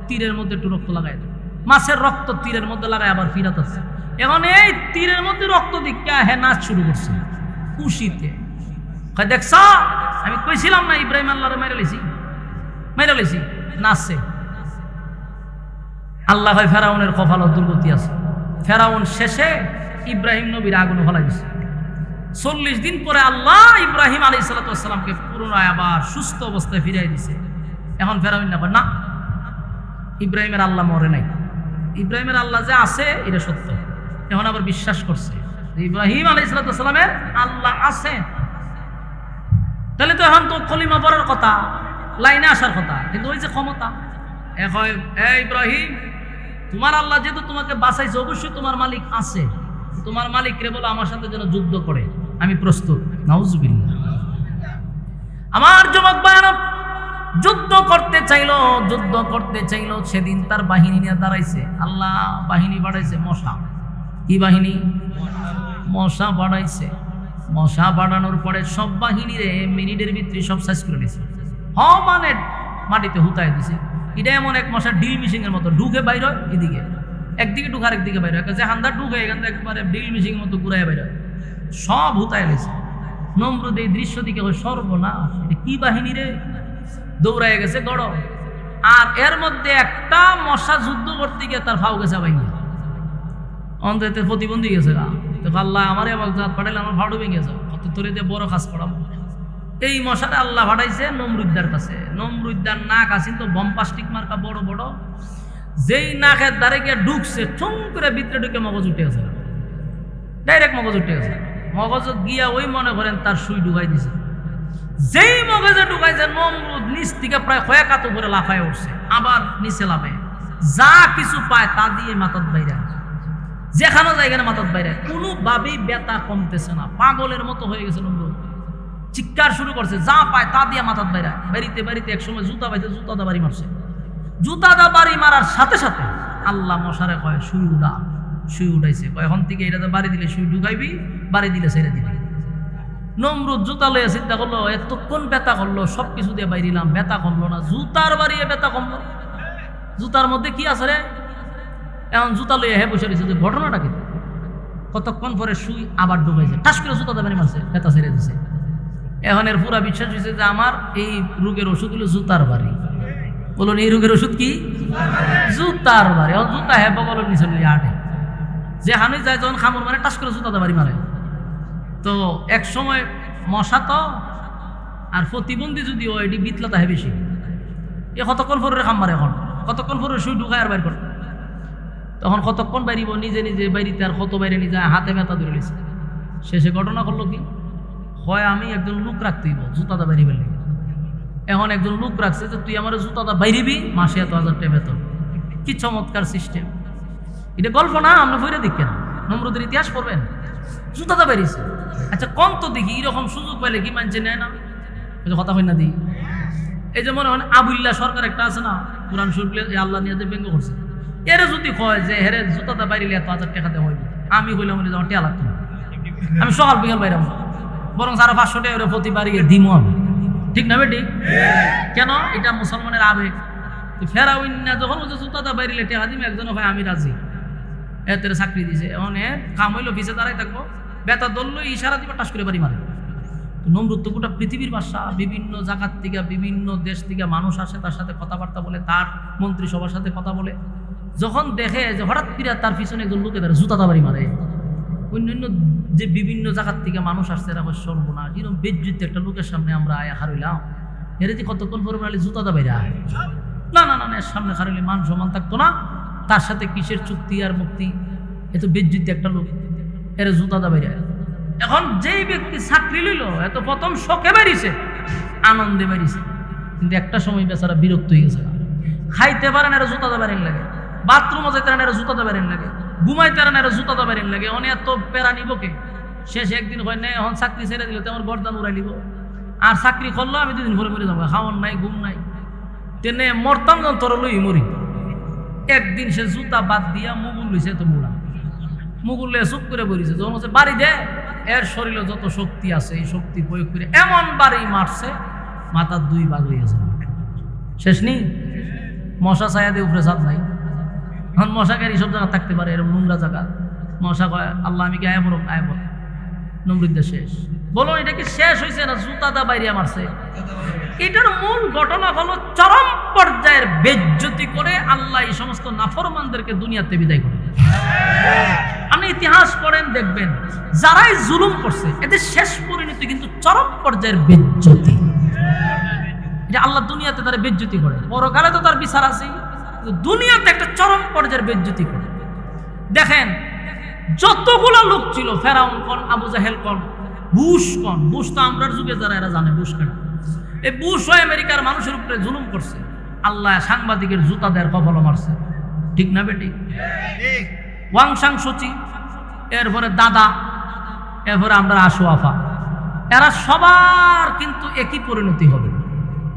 তীরের মধ্যে একটু রক্ত লাগাই দে। মাছের রক্ত তীরের মধ্যে লাগাই আবার ফিরাত আছে। এখন এই তীরের মধ্যে রক্ত দিকা হ্যাঁ নাচ শুরু করছে খুশিতে। দেখছ আমি কইছিলাম না ইব্রাহিম আল্লাহরে মেরে লেছি, নাচছে। আল্লাহ হয় ফেরাউনের কপালত দুর্গতি আছে। ফেরাউন শেষে ইব্রাহিম নবীর আগুনে ফেলাই দিছে। 40 দিন পরে আল্লাহ ইব্রাহিম আলাইহিস সালামকে পুনরায় আবার সুস্থ অবস্থায় ফিরাই দিছে। এখন ফেরাউন না ইব্রাহিমের আল্লাহ মরে নাই, ইব্রাহিমের আল্লাহ যে আছে এটা সত্য। এখন আবার বিশ্বাস করছে ইব্রাহিম আলাইহিস সালামের আল্লাহ আছে। তাহলে তো এখন তো কলিমা পড়ার কথা, লাইনে আসার কথা, কিন্তু ওই যে ক্ষমতা। এখন ইব্রাহিম, তোমার আল্লাহ যেহেতু তোমাকে বাঁচাইছে, অবশ্যই তোমার মালিক আছে। তোমার মালিক রে বলো আমার সাথে যেন যুদ্ধ করে, আমি প্রস্তুত। নাউজুবিল্লাহ। আমার যুবক ভাইরা যুদ্ধ করতে চাইলো, সেদিন তার বাহিনী নিয়ে দাঁড়াইছে। আল্লাহ বাহিনী বাড়াইছে, মশা। কি বাহিনী? মশা বাড়াইছে। মশা বাড়ানোর পরে সব বাহিনী রে মিনিটের ভিতরে সব শেষ করে দিছে। মানে মাটিতে হুতায় দিছে। এটা এমন এক মশা ডিল মিশিং এর মতো ঢুকে বাইর, এদিকে একদিকে ঢুকে আরেকদিকে বাইর, যে হান্দার ঢুকে এখান থেকে একবারে ডিল মিশিং এর মতো ঘুরাই বাইর, সব হুতায় দিছে। নমরুদ এই দৃশ্য দিকে সর্বনাশ, এটা কি বাহিনী রে, দৌড়ায় গেছে গড়। আর এর মধ্যে একটা মশা যুদ্ধ করতে গিয়ে তার ফাও গেছে ভাইয়া, অন্তত প্রতিবন্ধী গেছে। আল্লাহ আমার জাত পাঠাইলে আমার ফাড়ু ভেঙে যাও, কত তোরে দিয়ে বড় কাজ করাবো। এই মশাটা আল্লাহ পাঠাইছে নমরুদ্দার কাছে। নমরুদ্দার নাক আসিন তো বম্পাস্টিক মার্কা বড় বড়, যেই নাকের দ্বারে গিয়ে ঢুকছে, ঠুং করে ভিতরে ঢুকে মগজ উঠে গেছে, ডাইরেক্ট মগজ উঠে গেছে। মগজ গিয়া ওই মনে করেন তার সুই ঢুকাই দিছে। যেই মগজে ঢুকাইছে, নমরুদ নিচ থেকে প্রায় কয়েক হাত উপরে লাফায় উঠছে, আবার নিচে লাফে, যা কিছু পায় তা দিয়ে মাথার বাইরে, যেখানে জায়গায় মাথার বাইরে, কোনোভাবেই ব্যথা কমতেছে না, পাগলের মতো হয়ে গেছে। নমরুদ চিৎকার শুরু করছে, যা পায় তা দিয়ে মাথার বাইরে। বাড়িতে এক সময় জুতা পাইছে, জুতা বাড়ি মারছে। জুতা বাড়ি মারার সাথে সাথে আল্লাহ মশারে কয় সুই উঠাইছে, এখন থেকে এটাতে বাড়ি দিলে সুই ঢুকাইবি, বাড়ি দিলে ছেড়ে দিবি। নমরুদ জুতা লইয়া চিন্তা করলো, এতক্ষণ ব্যথা করলো, সবকিছু দিয়ে বাইরিলাম, ব্যথা কমলো না, জুতার বাড়িয়ে ব্যথা কমলো। জুতার মধ্যে কি আছে রে? এখন জুতা লইয়া বসে রয়েছে, যে ঘটনাটা কি? কতক্ষণ পরে সুই আবার ঢুকাইছে, ঠাস করে জুতা বাড়ি মারছে, ব্যথা ছেড়ে দিছে। এখন এর পুরা বিশ্বাস হয়েছে যে আমার এই রোগের ওষুধ হলো জুতার বাড়ি। বলুন এই রোগের ওষুধ কি? জুতার বাড়ি। জুতা বগলের নিচে লইয়া আটে, যে হানুই যায় যখন খামর মানে টাস করে জুতা বাড়ি মারে। তো এক সময় মশা তো আর প্রতিবন্ধী যদি হয়, এটি বিতলাতা হয় বেশি। এ কতক্ষণ পরে খাম মারে, এখন কতক্ষণ পরে সুই ঢুকায় আর বাইর করে, তখন কতক্ষণ বাইরিব, নিজে বাইরিতে আর কত বাইরে নিয়ে যায়, হাতে ব্যথা ধরে নিছে। শেষে ঘটনা করলো কি হয়, আমি একজন লোক রাখতেইব জুতাটা বাইরে বেরলি। এখন একজন লোক রাখছে যে তুই আমার জুতাটা বাইরিবি, মাসে 1,000 টাকা বেতন। কি চমৎকার সিস্টেম! এটা গল্প না, আমরা বইরে দেখেন, নমরুদের ইতিহাস পড়বেন। জুতাটা বেরিয়েছে। আচ্ছা কম তো দেখি, এরকম সুযোগ পাইলে কি মানছে নেয় না? কথা হয় না দিই। এই যে মনে হয় আবুল্লাহ সরকার একটা আছে না, কোরআন শরীফ আল্লাহ নিয়ে যে ব্যঙ্গ করছে, এরে যদি কয় যে হেরে জুতাটা বাইরিলে 1,000 টাকা দেওয়া হইবে, আমি হইলাম আমার টিয়া লাগতো না, আমি সকাল বিকাল বাইরে, বরং 550 টাকা প্রতিবার দিমো আমি, ঠিক না বেটি? কেন? এটা মুসলমানের আবেগ। ফেরাউন না যখন জুতাটা বাইরিলে টাকা দিবে, একজন ভাই আমি রাজি, এতে চাকরি দিছে। এখন কাম হইলো পিছে দাঁড়াই থাকবো, বেতা ধরলো, ইশারা দিবে, টাস করে বাড়ি মারে। নমরুদ তো গোটা পৃথিবীর বাদশা, বিভিন্ন জায়গার থেকে বিভিন্ন দেশ থেকে মানুষ আসে, তার সাথে কথাবার্তা বলে, তার মন্ত্রিসভার সাথে কথা বলে। যখন দেখে যে হঠাৎ করে তার পিছনে একজন লোকে তারা জুতাটা বাড়ি মারে, অন্যান্য যে বিভিন্ন জায়গার থেকে মানুষ আসছে, এরা সর্বনাশ, এরকম বেজ্জিত একটা লোকের সামনে আমরা আয়া হারইলাম, এর যে কতক্ষণ পরে মারলে জুতাটা বাইরে আয়, না না না, এর সামনে হারইলে মান সম্মান থাকতো না, তার সাথে কিসের চুক্তি আর মুক্তি, এত বেজ্জিত একটা লোক, এর জুতাটা বাইরে। এখন যেই ব্যক্তি চাকরি লইল, এত প্রথম শখে বেরিয়েছে, আনন্দে বেরিয়েছে, কিন্তু একটা সময় বেচারা বিরক্ত হয়ে গেছে। খাইতে পারে না, জুতাতে পারেন লাগে, বাথরুমও যেতে না, জুতাতে পারেন লাগে, ঘুমাইতে না, জুতাতে পারেন লাগে। অনেক এত প্যারা নিব কে? শেষে একদিন হয় না, এখন চাকরি ছেড়ে দিলে তো আমার গর্দান উড়াই দিব, আর চাকরি করলো আমি 2 দিন পরে মরে যাবো, খাওয়ান নাই, ঘুম নাই, তেনে মরতাম যখন তোর লই মরি। একদিন সে জুতা বাদ দিয়া মুগুল লইছে, তো মুড়া মুগুল লয়ে চুপ করে বলিছে, যখন হচ্ছে বাড়ি দে, এর শরীরে যত শক্তি আছে এই শক্তি প্রয়োগ করে এমন বাড়ি মারছে, মাথার 2 ভাগ হয়ে গেছে। শেষ নেই, মশা ছায়া দিয়ে উপরে ছাদ নাই। এখন মশাকারী সব জায়গা থাকতে পারে, এরকম নোংরা জায়গা। মশা কয় আল্লাহ আমি কি আয়াবর আয়াবর নমরুদ্দে শেষ। বলো এটা কি শেষ হয়েছে না জুতাদা বাইরে মারছে? এটার মূল ঘটনা হলো চরম পর্যায়ের বেজ্জতি করে আল্লাহ এই সমস্ত নাফরমানদেরকে দুনিয়াতে বিদায় করে। আপনি ইতিহাস পড়েন, দেখবেন যারাই জুলুম করছে এদের শেষ পরিণতি কিন্তু চরম পর্যায়ের বেজ্জতি। এটা আল্লাহ দুনিয়াতে তার বেজ্জতি করে, পরকালে তো তার বিচার আছে, দুনিয়াতে একটা চরম পর্যায়ের বেজ্জতি করে। দেখেন যতগুলো লোক ছিল, ফেরাউন কোন, আবু জাহেল কোন, বুশ কোন, বুশ তো আমরার যুগে যারা এরা জানে বুশ কেনা, এই বুশ আমেরিকার মানুষের উপরে জুলুম করছে, আল্লাহ সাংবাদিকের জুতা দেওয়ার কপাল মারছে। ঠিক না বেটি? ওয়াং সাং সুচি, এরপরে দাদা, এরপরে আমরা আশু আফা, এরা সবার কিন্তু একই পরিণতি হবে,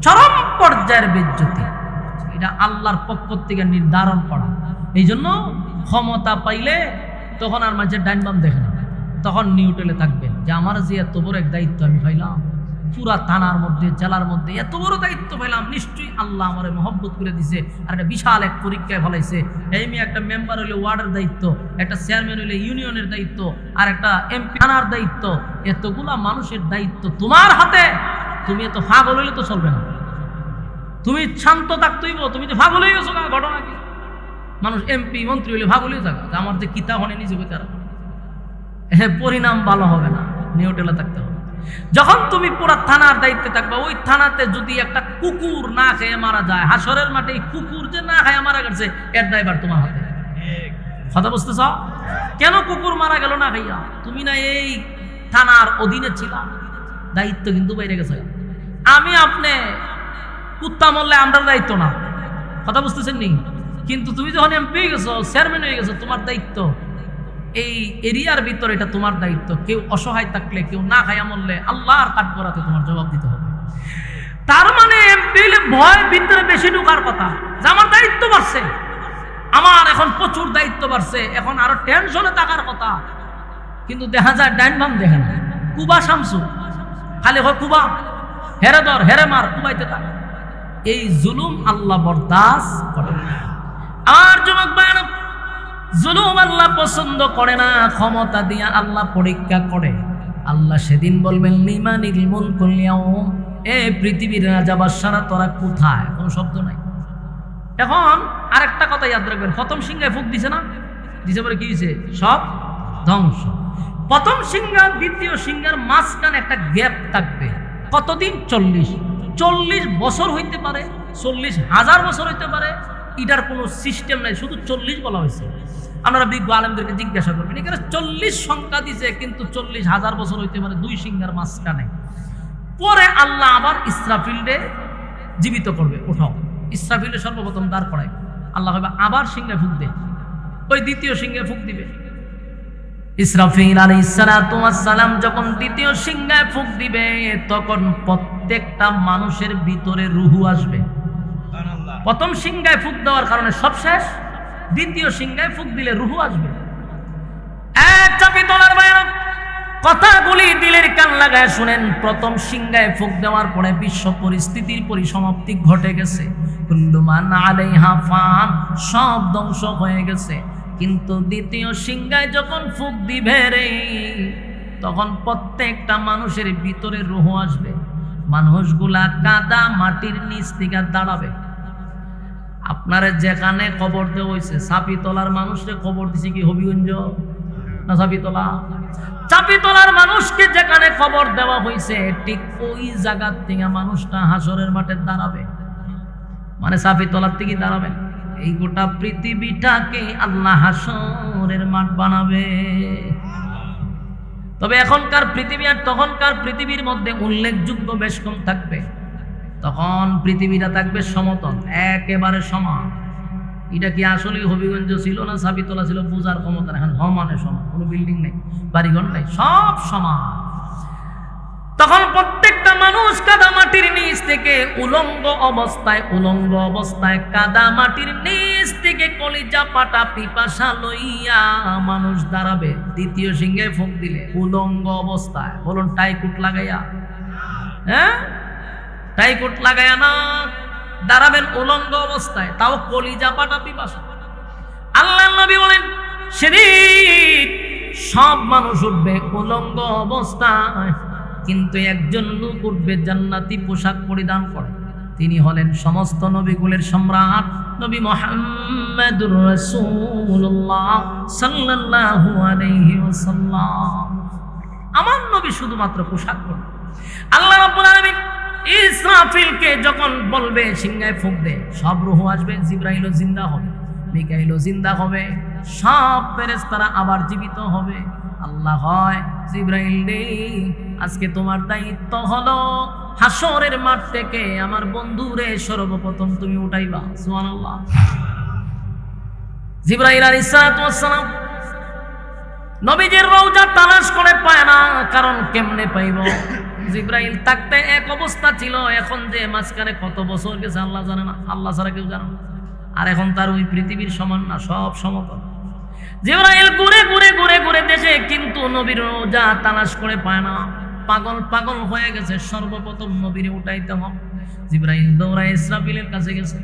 চরম পর্যায়ের বেজ্জতি। এটা আল্লাহর পক্ষ থেকে নির্ধারণ করা। এই জন্য ক্ষমতা পাইলে তখন আর মাঝে ডাইন বাম দেখে না, তখন নিউট্রালে থাকবেন যে আমার যে এত বড় এক দায়িত্ব আমি পাইলাম, পুরা থানার মধ্যে জেলার মধ্যে এত বড় দায়িত্ব পাইলাম, নিশ্চয়ই আল্লাহ আমার মহব্বত করে দিছে, আর একটা বিশাল এক পরীক্ষায় ফলাইছে। এই মেয়ে একটা মেম্বার হইলে ওয়ার্ডের দায়িত্ব, একটা চেয়ারম্যান হইলে ইউনিয়নের দায়িত্ব, আর একটা এমপি থানার দায়িত্ব, এতগুলা মানুষের দায়িত্ব তোমার হাতে। তুমি এত পাগল হইলে তো চলবে না, তুমি শান্ত থাকতেইব। তুমি তো পাগল হয়ে গেছো, ঘটনা কি? মানুষ এমপি মন্ত্রী হইলে পাগল হয়ে থাকা, আমার যে কিতাব হনে নিজে তারা পরিণাম ভালো হবে না, নিউট্রালে থাকতে হবে। যখন তুমি পুরো থানার দায়িত্বে থাকবে, ওই থানাতে যদি একটা কুকুর না খেয়ে মারা যায়, হাসরের মাঠে এই কুকুর যে না খেয়ে মারা গেছে, এর ড্রাইভার তোমার হাতে। কথা বুঝতেছ? কেন কুকুর মারা গেল না খাইয়া? তুমি না এই থানার অধীনে ছিলাম, দায়িত্ব কিন্তু বাইরে গেছে। আমি আপনি কুত্তা মরলে আমরা দায়িত্ব না, কথা বুঝতেছেন নি? কিন্তু তুমি যখন এমপি হয়ে গেছো, চেয়ারম্যান হয়ে গেছো, তোমার দায়িত্ব এই এরিয়ার ভিতরে, এটা তোমার দায়িত্ব। কেউ অসহায় থাকলে, কেউ না খায়া মরলে আল্লাহর কাঠগড়াতে তোমার জবাব দিতে হবে। তার মানে এমপি হলে ভয় ভিতরে বেশি ঢোকার কথা, যে আমার দায়িত্ব বাড়ছে, আমার এখন প্রচুর দায়িত্ব বাড়ছে, এখন আরো টেনশনে থাকার কথা। কিন্তু দেখা যায় ডাইন বাম দেখে না, কুবা শামসু খালি হয় কুবা, হেরে ধর হেরে মার, কুবাইতে থাক। এই জুলুম আল্লাহ বরদাস্ত করে না। আর যুবক ভাইরা, জুলুম আল্লাহ পছন্দ করে না, ক্ষমতা দিয়ে আল্লাহ পরীক্ষা করে। আল্লাহ সেদিন বলবেন লিমানিল মুলকুল ইয়াউম, এই পৃথিবীর রাজা বাদশারা তোরা কোথায়? কোনো শব্দ নাই। এখন আরেকটা কথা ইয়াদ রাখবেন, প্রথম সিংহায় ফুক দিছে না, দিছে পরে কি হয়েছে? সব ধ্বংস। প্রথম সিংহা দ্বিতীয় সিংহার মাঝখানে একটা গ্যাপ থাকবে, কতদিন? 40 বছর হইতে পারে, 40,000 বছর হইতে পারে, এটার কোনো সিস্টেম নাই, শুধু 40 বলা হয়েছে। আপনারা বিজ্ঞ আলেমদেরকে জিজ্ঞাসা করবেন, এখানে 40 সংখ্যা দিছে, কিন্তু 40,000 বছর হইতে পারে 2 সিংহার মাঝখানে। পরে আল্লাহ আবার ইসরাফিলকে জীবিত করবে, ওঠাও। ইসরাফিলে সর্বপ্রথম দাঁড় করায়, আল্লাহ হবে আবার সিংহে ফুক দে, ওই দ্বিতীয় সিংহে ফুক দিবে। ইসরাফিল আলাইহিস সালাতু ওয়াস সালাম যখন দ্বিতীয় সিংহে ফুক দিবে, তখন প্রত্যেকটা মানুষের ভিতরে রূহু আসবে। প্রথম সিংহায় ফুক দেওয়ার কারণে সব শেষ, দ্বিতীয় সিংহায় ফুক দিলে রূহু আসবে। এক চাপি তোলার বাইরে কথাগুলি দিলের কান লাগায় শুনেন। প্রথম সিংহায় ফুক দেওয়ার পরে বিশ্ব পরিস্থিতির পরিসমাপ্তি ঘটে গেছে, কুল্লু মান আলাইহা ফান, সব ধ্বংস হয়ে গেছে। কিন্তু দ্বিতীয় সিংহায় যখন ফুক দিবে রে, তখন প্রত্যেকটা মানুষের ভিতরে রূহু আসবে। মানুষগুলা কাদা মাটির নিচ থেকে দাঁড়াবে। আপনারে যেখানে কবর দেওয়া হয়েছে, চাপিতলার মানুষকে কবর দিছে কি হবিগঞ্জ না চাপিতলা? চাপিতলার মানুষকে যেখানে কবর দেওয়া হয়েছে, ঠিক ওই জায়গার থেকে মানুষটা হাসরের মাঠে দাঁড়াবে, মানে চাপিতলার থেকে দাঁড়াবে। এই গোটা পৃথিবীটাকে আল্লাহ হাসরের মাঠ বানাবে। তবে এখনকার পৃথিবী আর তখনকার পৃথিবীর মধ্যে উল্লেখযোগ্য বেশ কম থাকবে। তখন পৃথিবীটা থাকবে সমতল, একেবারে সমান। এটা কি আসলে হবিগঞ্জ ছিল না সাবিতলা ছিল বোঝার ক্ষমতা, এখন সমানে সমান, কোনো বিল্ডিং নেই, বাড়িঘর নেই, সব সমান। তখন প্রত্যেকটা মানুষ কাদা মাটির নিচ থেকে উলঙ্গ অবস্থায় কাদা মাটির নিচ থেকে কলিজা পাটা পিপাসা লইয়া মানুষ দাঁড়াবে। দ্বিতীয় সিংহে ফুঁক দিলে উলঙ্গ অবস্থায়, বলুন টাইকুট লাগাইয়া, হ্যাঁ টাইকুট লাগাইয়া না, দাঁড়াবেন উলঙ্গ অবস্থায়, তাও কলিজা পাটা পিপাসা। আল্লাহর নবী বলেন সেদিন সব মানুষ উঠবে উলঙ্গ অবস্থায়, কিন্তু একজন লোক উঠবে জান্নাতি পোশাক পরিধান করে। তিনি হলেন সমস্ত নবীকুলের সম্রাট নবী মুহাম্মদুর রাসূলুল্লাহ সাল্লাল্লাহু আলাইহি ওয়াসাল্লাম। আমার নবী শুধুমাত্র পোশাক পরে। আল্লাহ রাব্বুল আলামিন ইসরাফিলকে যখন বলবে সিংহায় ফুঁক দে, সব রূহ আসবে, জিবরাইলও জিন্দা হবে, মিকাইলও জিন্দা হবে, সব ফেরেশতারা আবার জীবিত হবে। আল্লাহ হয় জিবরাইল রে, আজকে তোমার দায়িত্ব হলো হাসরের মাঠ থেকে আমার বন্ধুরে সর্বপ্রথম তুমি উঠাইবা। সুবহানাল্লাহ। জিবরাইল আলাইহিস সালাতু ওয়াস সালাম নবীজির রওজা তালাশ করে পায় না, কারণ কেমনে পাইব? জিবরাইল থাকতে এক অবস্থা ছিল, এখন যে মাঝখানে কত বছর গেছে আল্লাহ জানে না, আল্লাহ ছাড়া কেউ জানে না। আর এখন তার ওই পৃথিবীর সমান না, সব সমতল। জিবরাইল ঘুরে দেশে, কিন্তু নবীর রওজা তালাশ করে পায় না, পাগল হয়ে গেছে। সর্বপ্রথম নবীরে উঠাইতে হবে। জিবরাইল দৌড়ায় ইসরাফিলের কাছে গেছে,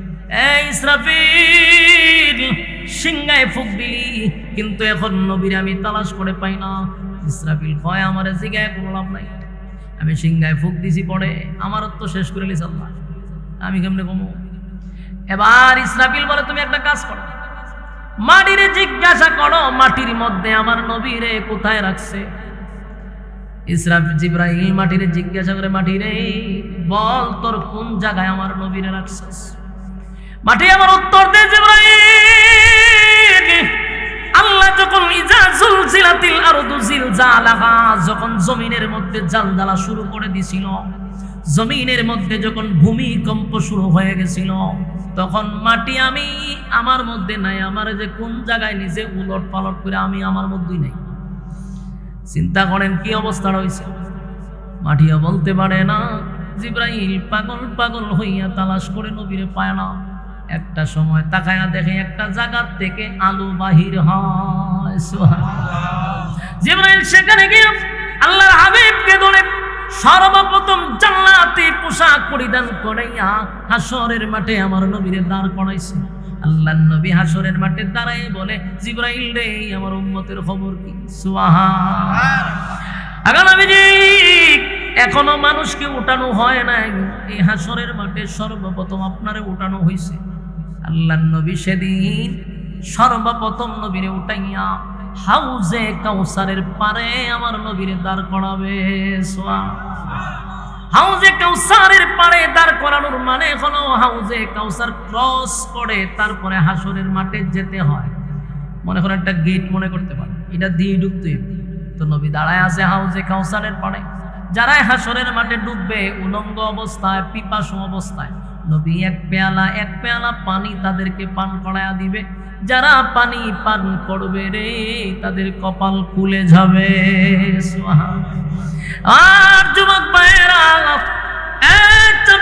এই ইসরাফিল সিংহায় ফুঁক দিলি, কিন্তু এখন নবীরে আমি তালাশ করে পাই না। ইসরাফিল কয় আমারে জিগায় কোনো লাভ নাই, আমি সিংহায় ফুঁক দিছি পড়ে, আমার তো শেষ করে লিস আল্লাহ, আমি কেমনে কমো? এবার ইসরাফিল বলে তুমি একটা কাজ করো, মাটিরে জিজ্ঞাসা করো মাটির মধ্যে আমার নবীরে কোথায় রাখছে। জিবরাইল মাটিরে জিজ্ঞাসা করে, মাটিরে বল তোর কোন জায়গায় আমার নবীরে রাখছিস। মাটি আমার উত্তর দে জিবরাইল, আল্লাহ যখন ইজা জুলজিলাতিল আরদু জিলজালাহা, যখন জমিনের মধ্যে জালজালা শুরু করে দিছিল, জমিনের মধ্যে যখন ভূমিকম্প শুরু হয়ে গেছিল, তখন মাটি আমি আমার মধ্যে নাই, আমার যে কোন জায়গায় নিজে উলট পালট করে আমি আমার মধ্যেই নাই। চিন্তা করেন কি অবস্থা রয়েছে। মাটিও বলতে পারে না। জিবরাইল পাগল হইয়া তালাশ করে নবীরে পায় না। একটা সময় তাকায়া দেখে একটা জায়গার থেকে আলো বাহির হয়। জিবরাইল সেখানে গিয়ে আল্লাহর হাবিবকে ধরে সর্বপ্রথম জান্নাতি পোশাক পরিধান করাইয়া হাসরের মাঠে আমার নবীরে দাঁড় করাইছে। আল্লাহর নবী হাসরের মাঠে দাঁড়ায় বলে, জিবরাইল রে আমার উম্মতের খবর কি? সুবহানাল্লাহ। নবীজি এখনো মানুষকে উঠানো হয় নাই, এই হাসরের মাঠে সর্বপ্রথম আপনারে উঠানো হয়েছে। আল্লাহর নবী সেদিন সর্বপ্রথম নবীরে উঠাইয়া হাউজে কাউসারের পারে আমার নবীরে দাঁড় করাবে। হাউজে কাউসারের পারে দাঁড় করানোর মানে হলো হাউজে কাউসার ক্রস করে তারপরে হাসরের মাঠে যেতে হয়। মনে করেন একটা গেট মনে করতে পারেন, এটা দিয়ে ঢুকতে হবে। তো নবী দাঁড়ায় আছে হাউজে কাউসারের পারে, যারাই হাসরের মাঠে ডুববে উলঙ্গ অবস্থায়, পিপাসু অবস্থায়, নবী এক পেয়ালা পানি তাদেরকে পান করায়া দিবে। যারা পানি পান করবে রে তাদের কপাল খুলে যাবে। আর যুবক ভাইয়েরা,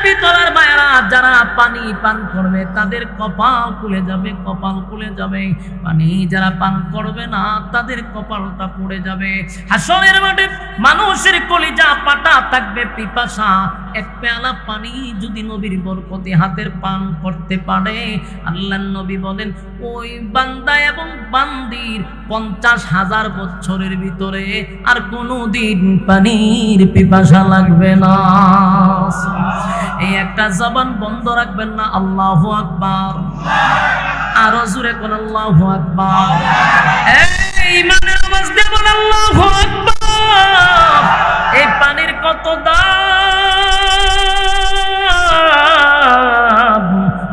পিতরার ভাইয়েরা, যারা পানি পান করবে তাদের কপাল খুলে যাবে, কপাল খুলে যাবে। পানি যারা পান করবে না তাদের কপালটা পড়ে যাবে। হাসরের মাঠে মানুষের কলিজা পাটা থাকবে পিপাসা। এক পেয়ালা পানি যদি নবীর বরকতে হাতের পান করতে পারে, আল্লাহর নবী বলেন ওই বান্দা এবং বান্দির 50,000 বছরের ভিতরে আর কোনোদিন পানির পিপাসা লাগবে না। এই একটা জবান বন্ধ রাখবেন না। আল্লাহু আকবার। আরো জোরে কোন আল্লাহু আকবার। এই ইমানের আওয়াজ দিয়ে বলেন আল্লাহু আকবার। এই পানির কত দাম,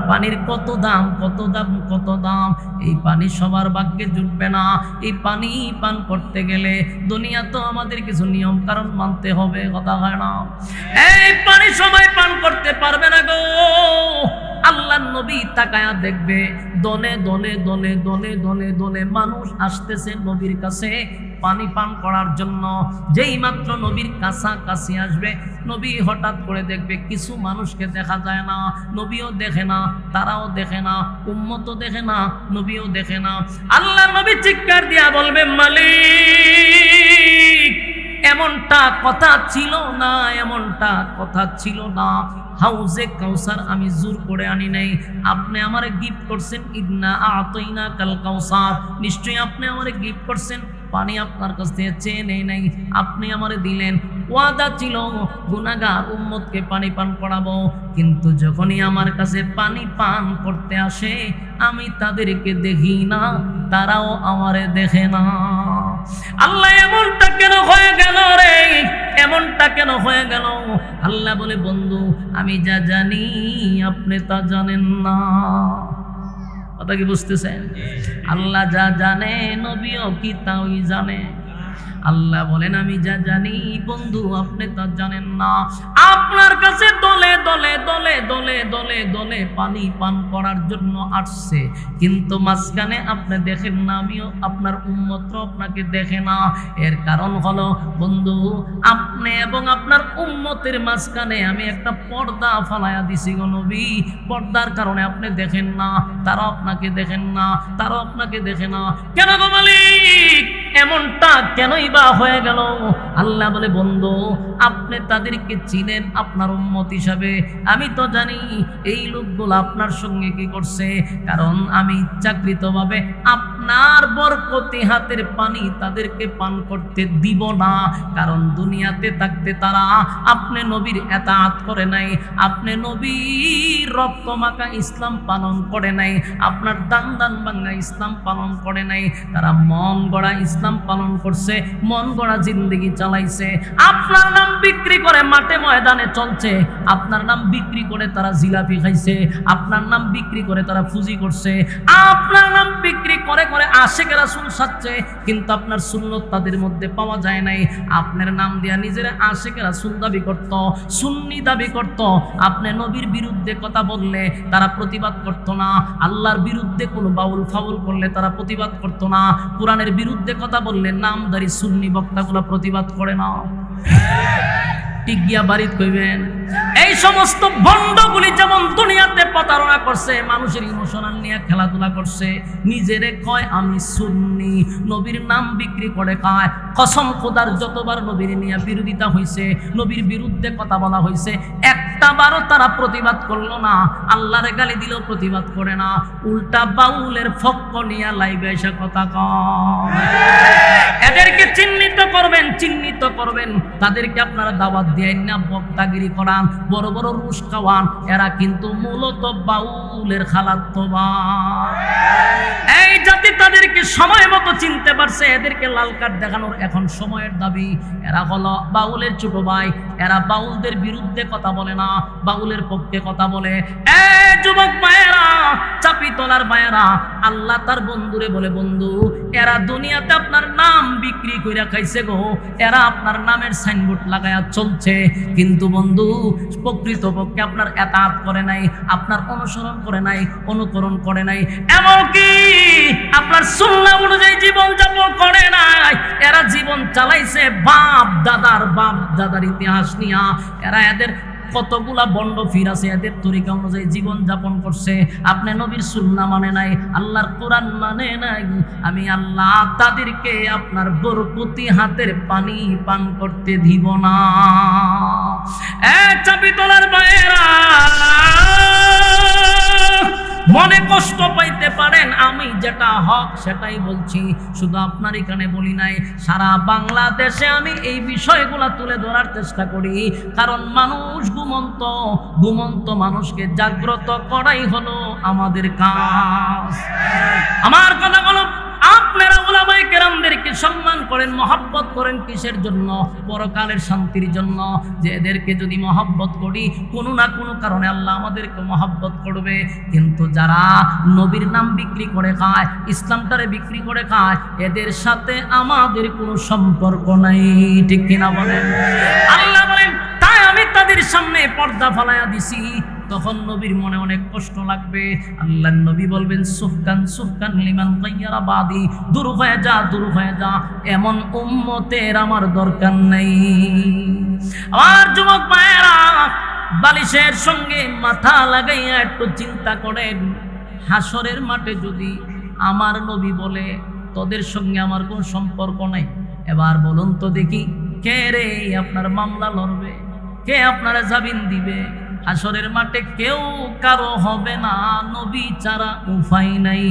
পানির কত দাম, কত দাম, কত দাম। এই পানি পানি সবার ভাগ্যে জুটবে না। এই পানি পান করতে গেলে দুনিয়া তো আমাদের কিছু নিয়ম কারণ মানতে হবে, কথা হয় না? এই পানি সবাই পান করতে পারবে না গো। আল্লাহর নবী তাকায়া দেখবে দলে দলে দলে দলে দলে দলে মানুষ আসতেছে নবীর কাছে পানি পান করার জন্য। যেই মাত্র নবীর কাছাকাছি আসবে, নবী হঠাৎ করে দেখবে কিছু মানুষকে দেখা যায় না, নবীও দেখে না, তারাও দেখে না, উম্মতও দেখে না, নবীও দেখে না। আল্লাহর নবী চিৎকার দিয়া বলবে, মালিক এমনটা কথা ছিল না, এমনটা কথা ছিল না। হাউজে কাউসার আমি জোর করে আনি নাই, আপনি আমারে গিফট করছেন। ইন্না আতাইনা কাল কাউসার, নিশ্চয়ই আপনি আমারে গিফট করছেন। পানি আপনার কাছ থেকে চেয়ে নেই নাই, আপনি আমারে দিলেন। ওয়াদা ছিল গুনাহগার উম্মতকে পানি পান করাবো, কিন্তু যখনই আমার কাছে পানি পান করতে আসে আমি তাদেরকে দেখি না, তারাও আমারে দেখে না। আল্লাহ এমনটা কেন হয়ে গেল রে, এমনটা কেন হয়ে গেল? আল্লাহ বলে, বন্ধু আমি যা জানি আপনি তা জানেন না। কথা কি বুঝতেছেন? আল্লাহ যা জানে নবীও কি তাই জানে। আল্লাহ বলেন, আমি যা জানি বন্ধু আপনি তা জানেন না। আপনার কাছে দলে দলে দলে দলে দলে দলে পানি পান করার জন্য আসছে, কিন্তু মাঝখানে আপনি দেখেন না, আমিও আপনার উম্মত আপনাকে দেখে না। এর কারণ হলো বন্ধু, আপনি এবং আপনার উম্মতের মাঝখানে আমি একটা পর্দা ফালাইয়া দিছি গো নবী। পর্দার কারণে আপনি দেখেন না, তারা আপনাকে দেখেন না, তারাও আপনাকে দেখে না। কেন গো মালিক এমনটা কেনই বা হয়ে গেল? আল্লাহ বলে, বন্ধু আপনি তাদেরকে চিনেন আপনার উম্মত হিসাবে, আমি তো জানি এই লোকগুলো আপনার সঙ্গে কি করছে। কারণ আমি ইচ্ছাকৃতভাবে আপনার বরকতি হাতের পানি তাদেরকে পান করতে দিব না। কারণ দুনিয়াতে থাকতে তারা আপনি নবীর এতাআত করে নাই, আপনি নবীর রক্ত মাখা ইসলাম পালন করে নাই, আপনার দান দান ভাঙ্গা ইসলাম পালন করে নাই। তারা মন গড়া ইসলাম পালন করছে, মন গড়া জিন্দেগি চালাইছে। আপনার নাম বিক্রি করে মাঠে ময়দানে চলছে, আপনার নাম বিক্রি করে তারা জিলাপি খাইছে, আপনার নাম বিক্রি করে তারা ফুজি করছে, আপনার নাম বিক্রি করে করে আশিক রাসূল সাজছে, কিন্তু আপনার সুন্নত তাদের মধ্যে পাওয়া যায় নাই। আপনার নাম দিয়া নিজেরা আশিক রাসূল দাবি করত, সুন্নি দাবি করত। আপনি নবীর বিরুদ্ধে কথা বললে তারা প্রতিবাদ করত না, আল্লাহর বিরুদ্ধে কোনো বাউল ফাউল করলে তারা প্রতিবাদ করত না, কোরআনের বিরুদ্ধে কথা বললে নামদারি সুন্নি বক্তাগুলো প্রতিবাদ করে না। ঠিক গিয়া বাড়িতে কইবেন। এই সমস্ত ভণ্ডগুলি যেমন দুনিয়াতে প্রতারণা করছে, মানুষের ইমোশনাল নিয়ে খেলাধুলা করছে, নিজেরে কয় আমি সুন্নি, নবীর নাম বিক্রি করে খায়। কসম খোদার যতবার নবীর নিয়ে বিরোধিতা হয়েছে, নবীর বিরুদ্ধে কথা বলা হয়েছে, একটা বারও তারা প্রতিবাদ করলো না। আল্লাহর গালি দিলেও প্রতিবাদ করে না, উল্টা বাউলের ফক্ক নিয়ে লাইভে এসে কথা কয়। এদেরকে চিহ্নিত করবেন, চিহ্নিত করবেন। তাদেরকে আপনারা দাওয়াত দিয়ে না বক্তাগিরি করান, বড় বড় রুশ খাওয়ান, এরা কিন্তু মূলত বাউলের খালাতো ভাই। এই জাতি তাদেরকে সময় মতো চিনতে পারছে, এদেরকে লাল কার্ড দেখানোর এখন সময়ের দাবি। এরা হলো বাউলের ছোট ভাই, এরা বাউলদের বিরুদ্ধে কথা বলে না, বাউলের পক্ষে কথা বলে। যুবক ভাইয়েরা, চাপি তোলার ভাইয়েরা, আল্লাহ তার বন্ধুরে বলে, বন্ধু এরা দুনিয়াতে আপনার নাম বিক্রি কইরা খাইছে গো, এরা আপনার নামের সাইনবোর্ড লাগায়া চলছে, কিন্তু বন্ধু প্রকৃতপক্ষে আপনার এতাআত করে নাই, আপনার অনুসরণ করে নাই, অনুকরণ করে নাই, এমনকি আপনার সুন্নাহ অনুযায়ী জীবন যাপন করে নাই। এরা জীবন চালাইছে বাপ দাদার ইতিহাস নিয়া। এরা এদের কতগুলা বন্ড ফির আছে, এদের তরিকা অনুযায়ী জীবন যাপন করছে। আপনি নবীর সুন্নাহ মানে নাই, আল্লাহর কোরআন মানে নাই, আমি আল্লাহ তাদেরকে আপনার বরকতি হাতের পানি পান করতে দিব না। চাবি তোলার ভাইয়েরা, মনে কষ্ট পাইতে পারেন, আমি যেটা হক সেটাই বলছি, শুধু আপনার এখানে বলি নাই, সারা বাংলাদেশে আমি এই বিষয়গুলা তুলে ধরার চেষ্টা করি। কারণ মানুষ ঘুমন্ত মানুষকে জাগ্রত করাই হলো আমাদের কাজ। আমার কথা হলো, আপনারা উলামায়ে কেরামদের এদেরকে সম্মান করেন, মহব্বত করেন কিসের জন্য? পরকালের শান্তির জন্য। যে এদেরকে যদি মহব্বত করি কোনো না কোনো কারণে আল্লাহ আমাদেরকে মহব্বত করবে। কিন্তু যারা নবীর নাম বিক্রি করে খায়, ইসলামটারে বিক্রি করে খায়, এদের সাথে আমাদের কোনো সম্পর্ক নাই। ঠিক কিনা বলেন? আল্লাহ বলেন তাই আমি তাদের সামনে পর্দা ফালাইয়া দিছি। তখন নবীর মনে অনেক কষ্ট লাগবে। আল্লাহর নবী বলবেন সুহকান সুহকান লিমান গায়্যারা বাদি, দূর হয়ে যা, দূর হয়ে যা, এমন উম্মতের আমার দরকার নাই। আমার যুবক ভাইয়েরা, বালিশের সঙ্গে মাথা লাগাইয়া একটু চিন্তা করেন, হাসরের মাঠে যদি আমার নবী বলে তোদের সঙ্গে আমার কোনো সম্পর্ক নাই, এবার বলুন তো দেখি কে রে আপনার মামলা লড়বে, কে আপনারা জামিন দিবে? হাসরের মাঠে কেউ কারো হবে না, নবী ছাড়া উপায় নাই।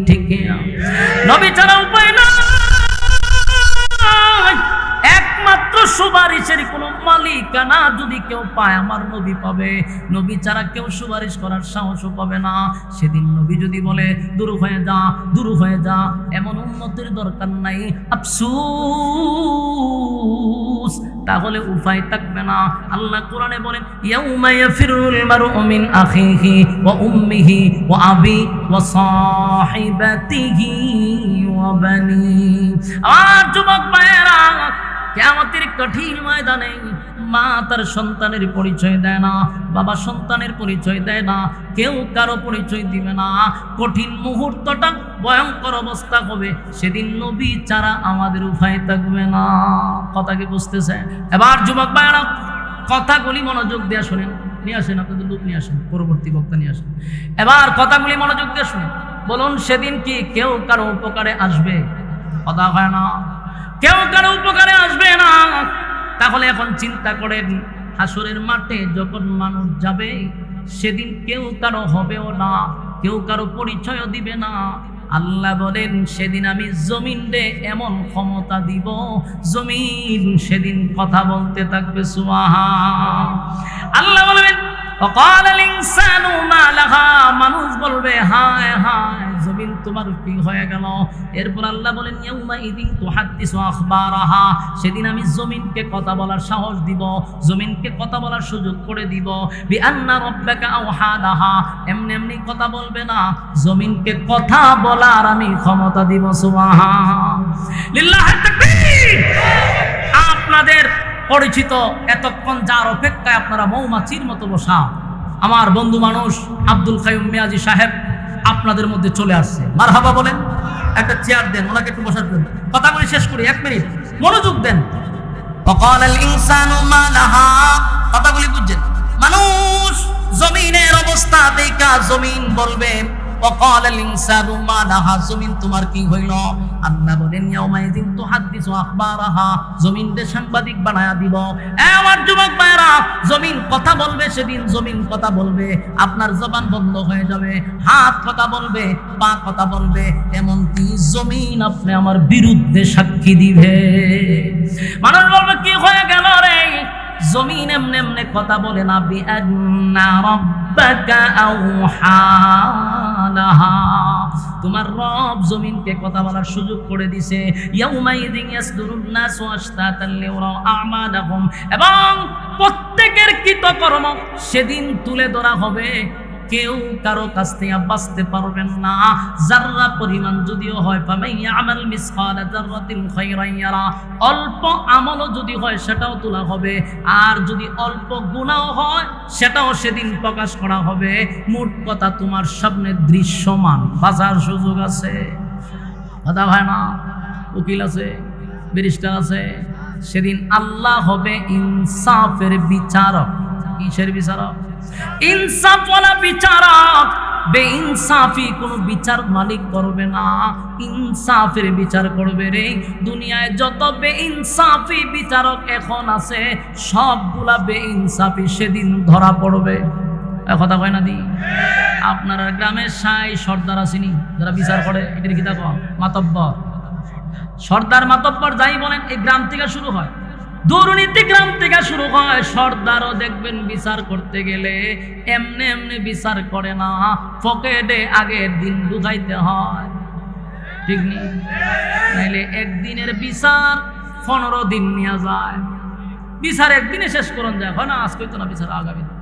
ঠিক না? নবী ছাড়া উপায় নাই। একমাত্র সুপারিশের কোনো মালিকানা যদি কেউ পায় আমার নবী পাবে। নবী ছাড়া কেউ সুপারিশ করার সাহসও পাবে না। সেদিন নবী যদি বলে দূর হয়ে যা, দূর হয়ে যা, এমন উম্মতের দরকার নাই, আফসোস, তাহলে উপায় থাকবে না। আল্লাহ কোরআনে বলেন ইয়াউমা ইয়াফিরুল মারউ মিন আখিহি ওয়া উম্মিহি ওয়া আবি ওয়া সাহিবাতিহি ওয়া বানি। আর যুবক ভাইয়েরা, কিয়ামতের কঠিন ময়দানে মা তার সন্তানের পরিচয় দেয় না, বাবা সন্তানের পরিচয় দেয় না, কেউ কারো পরিচয় দিবে না। কঠিন মুহূর্তটা ভয়ঙ্কর অবস্থা হবে। সেদিন নবী ছাড়া আমাদের উপায় থাকবে না। কথা কি বুঝতেছে? এবার যুবক ভাইরা কথাগুলি মনোযোগ দিয়ে শুনেন। নিয়ে আসেন আপনাদের লোক নিয়ে আসেন, পরবর্তী বক্তা নিয়ে আসেন। এবার কথাগুলি মনোযোগ দিয়ে শুনেন। বলুন সেদিন কি কেউ কারো উপকারে আসবে? কথা হয় না, কেউ কারো উপকারে আসবে না। তাহলে এখন চিন্তা করেন, হাসরের মাঠে যখন মানুষ যাবে সেদিন কেউ কারো হবেও না, কেউ কারো পরিচয়ও দিবে না। আল্লাহ বলেন সেদিন আমি জমিনে এমন ক্ষমতা দিব, জমিন সেদিন কথা বলতে থাকবে। সুবহান আল্লাহ বলবেন وقال الانسان ما لها, মানুষ বলবে হায় হায় জমিন তোমার কি হয়ে গেল? এরপর আল্লাহ বলেন ইয়াউমা ইদিন তুহাদ্দিসু আখবারাহা, সেদিন আমি জমিনকে কথা বলার সাহস দিব, জমিনকে কথা বলার সুযোগ করে দিব। বিআন্না রাব্বাকা আওহা লাহা, এমনি এমনি কথা বলবে না, জমিনকে কথা বলার আমি ক্ষমতা দিব। সুবহান লিল্লাহি তাকবীর। আপনাদের পরিচিত এতক্ষণ যার অপেক্ষায় আপনারা মৌমাছির মতো বসা আমার বন্ধু মানুষ আব্দুল কাইয়ুম মিয়াজি সাহেব আপনাদের মধ্যে চলে আসছে। মারহাবা বলেন। একটা চেয়ার দেন, ওনাকে একটু বসার জন্য। কথা বলে শেষ করি, 1 মিনিট মনোযোগ দেন। ওয়াকালাল ইনসানু মা লাহা, কথাগুলি বুঝছেন? মানুষ জমিনের অবস্থা দেখা জমিন বলবে ওয়াকালাল ইনসানু মা লাহা, জমিন তোমার কি হইল? আল্লাহ বলেন ইয়াউমা ইযিন তুহাদ্দিসু আখবারাহা, জমিনকে সাংবাদিক বানায়া দিব। আমার যুবক ভাইরা, জমিন কথা বলবে সেদিন, জমিন কথা বলবে, আপনার জবান বন্ধ হয়ে যাবে, হাত কথা বলবে, পা কথা বলবে, এমনকি জমিন আপনি আমার বিরুদ্ধে সাক্ষী দিবে। মানুষ বলবে কি হয়ে গেল রে? জমিন এমনি এমনি কথা বলে না। বিআন্না রাব্বাকা আওহা লাহা, তোমার রব জমিনকে কথা বলার সুযোগ করে দিয়েছে। ইয়াউমাইযিন ইয়াসদুরুন নাসু আশতাতান লিউরাউ আমালাহুম, এবং প্রত্যেকের কৃতকর্ম সেদিন তুলে ধরা হবে। কেউ কারো কাছ থেকে বাঁচতে পারবেন না। যাররা পরিমাণ যদিও হয়, ফামাইয়া আমাল মিসকালা যাররাতিন খায়রান ইয়ারা, অল্প আমলও যদি হয় সেটাও তোলা হবে, আর যদি অল্প গুনাহও হয় সেটাও সেদিন প্রকাশ করা হবে। মোট কথা তোমার সামনে দৃশ্যমান, বাঁচার সুযোগ আছে। কথা হয় না? উকিল আছে, ব্যারিস্টার আছে। সেদিন আল্লাহ হবে ইনসাফের বিচারক। কিসের বিচারক? ইনসাফওয়ালা বিচারক। বেইনসাফি কোনো বিচার মালিক করবে না, ইনসাফের বিচার করবে রে। দুনিয়ায় যত বেইনসাফি বিচারক এখন আছে সবগুলা বেইনসাফি সেদিন ধরা পড়বে। কথা কয় না দি? আপনার গ্রামের সাই সর্দার আসেনি যারা বিচার করে, এটার কি দেখো মাতব্বর, সর্দার মাতব্বর যাই বলেন, এই গ্রাম থেকে শুরু হয়। দুর্নীতি গ্রাম থেকে শুরু হয়। সর্দারও দেখবেন বিচার করতে গেলে এমনি এমনি বিচার করে না, পকেটে আগের দিন ঢুকাইতে হয়। ঠিক নেই? নাইলে তাইলে একদিনের বিচার 15 দিন নিয়ে যায়। বিচার একদিনে শেষ করুন যায়, হয় না? আজকে তো না, বিচার আগামী দিন।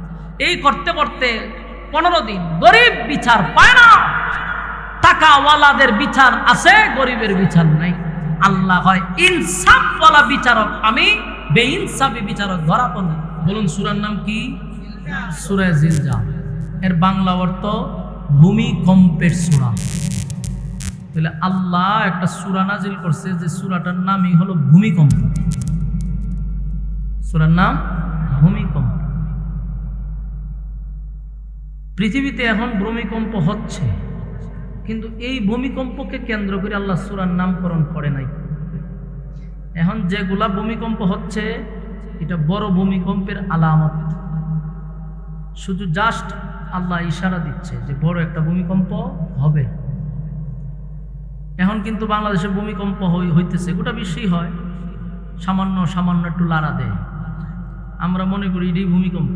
এই করতে করতে 15 দিন। গরিব বিচার পায় না, টাকাওয়ালাদের বিচার আছে, গরিবের বিচার নাই। আল্লাহ হয় ইনসাফওয়ালা বিচারক, আমি বেইনসাফি বিচারক ধরা পড়ি। বলুন সূরার নাম কি? সূরা জিলজাল। এর বাংলা অর্থ ভূমিকম্পের সূরা। তাহলে আল্লাহ একটা সূরা নাজিল করছে, যে সূরাটার নামই হলো ভূমিকম্প। সূরার নাম ভূমিকম্প। পৃথিবীতে এখন ভূমিকম্প হচ্ছে, কিন্তু এই ভূমিকম্পকে কেন্দ্র করে আল্লাহ সূরার নামকরণ করে নাই। এখন যেগুলা ভূমিকম্প হচ্ছে, এটা বড় ভূমিকম্পের আলামত। শুধু জাস্ট আল্লাহ ইশারা দিচ্ছে যে বড় একটা ভূমিকম্প হবে। এখন কিন্তু বাংলাদেশে ভূমিকম্প হইতেছে, গোটা বিশ্বেই হয়। সামান্য সামান্য একটু লাড়া দেয়, আমরা মনে করি এটাই ভূমিকম্প,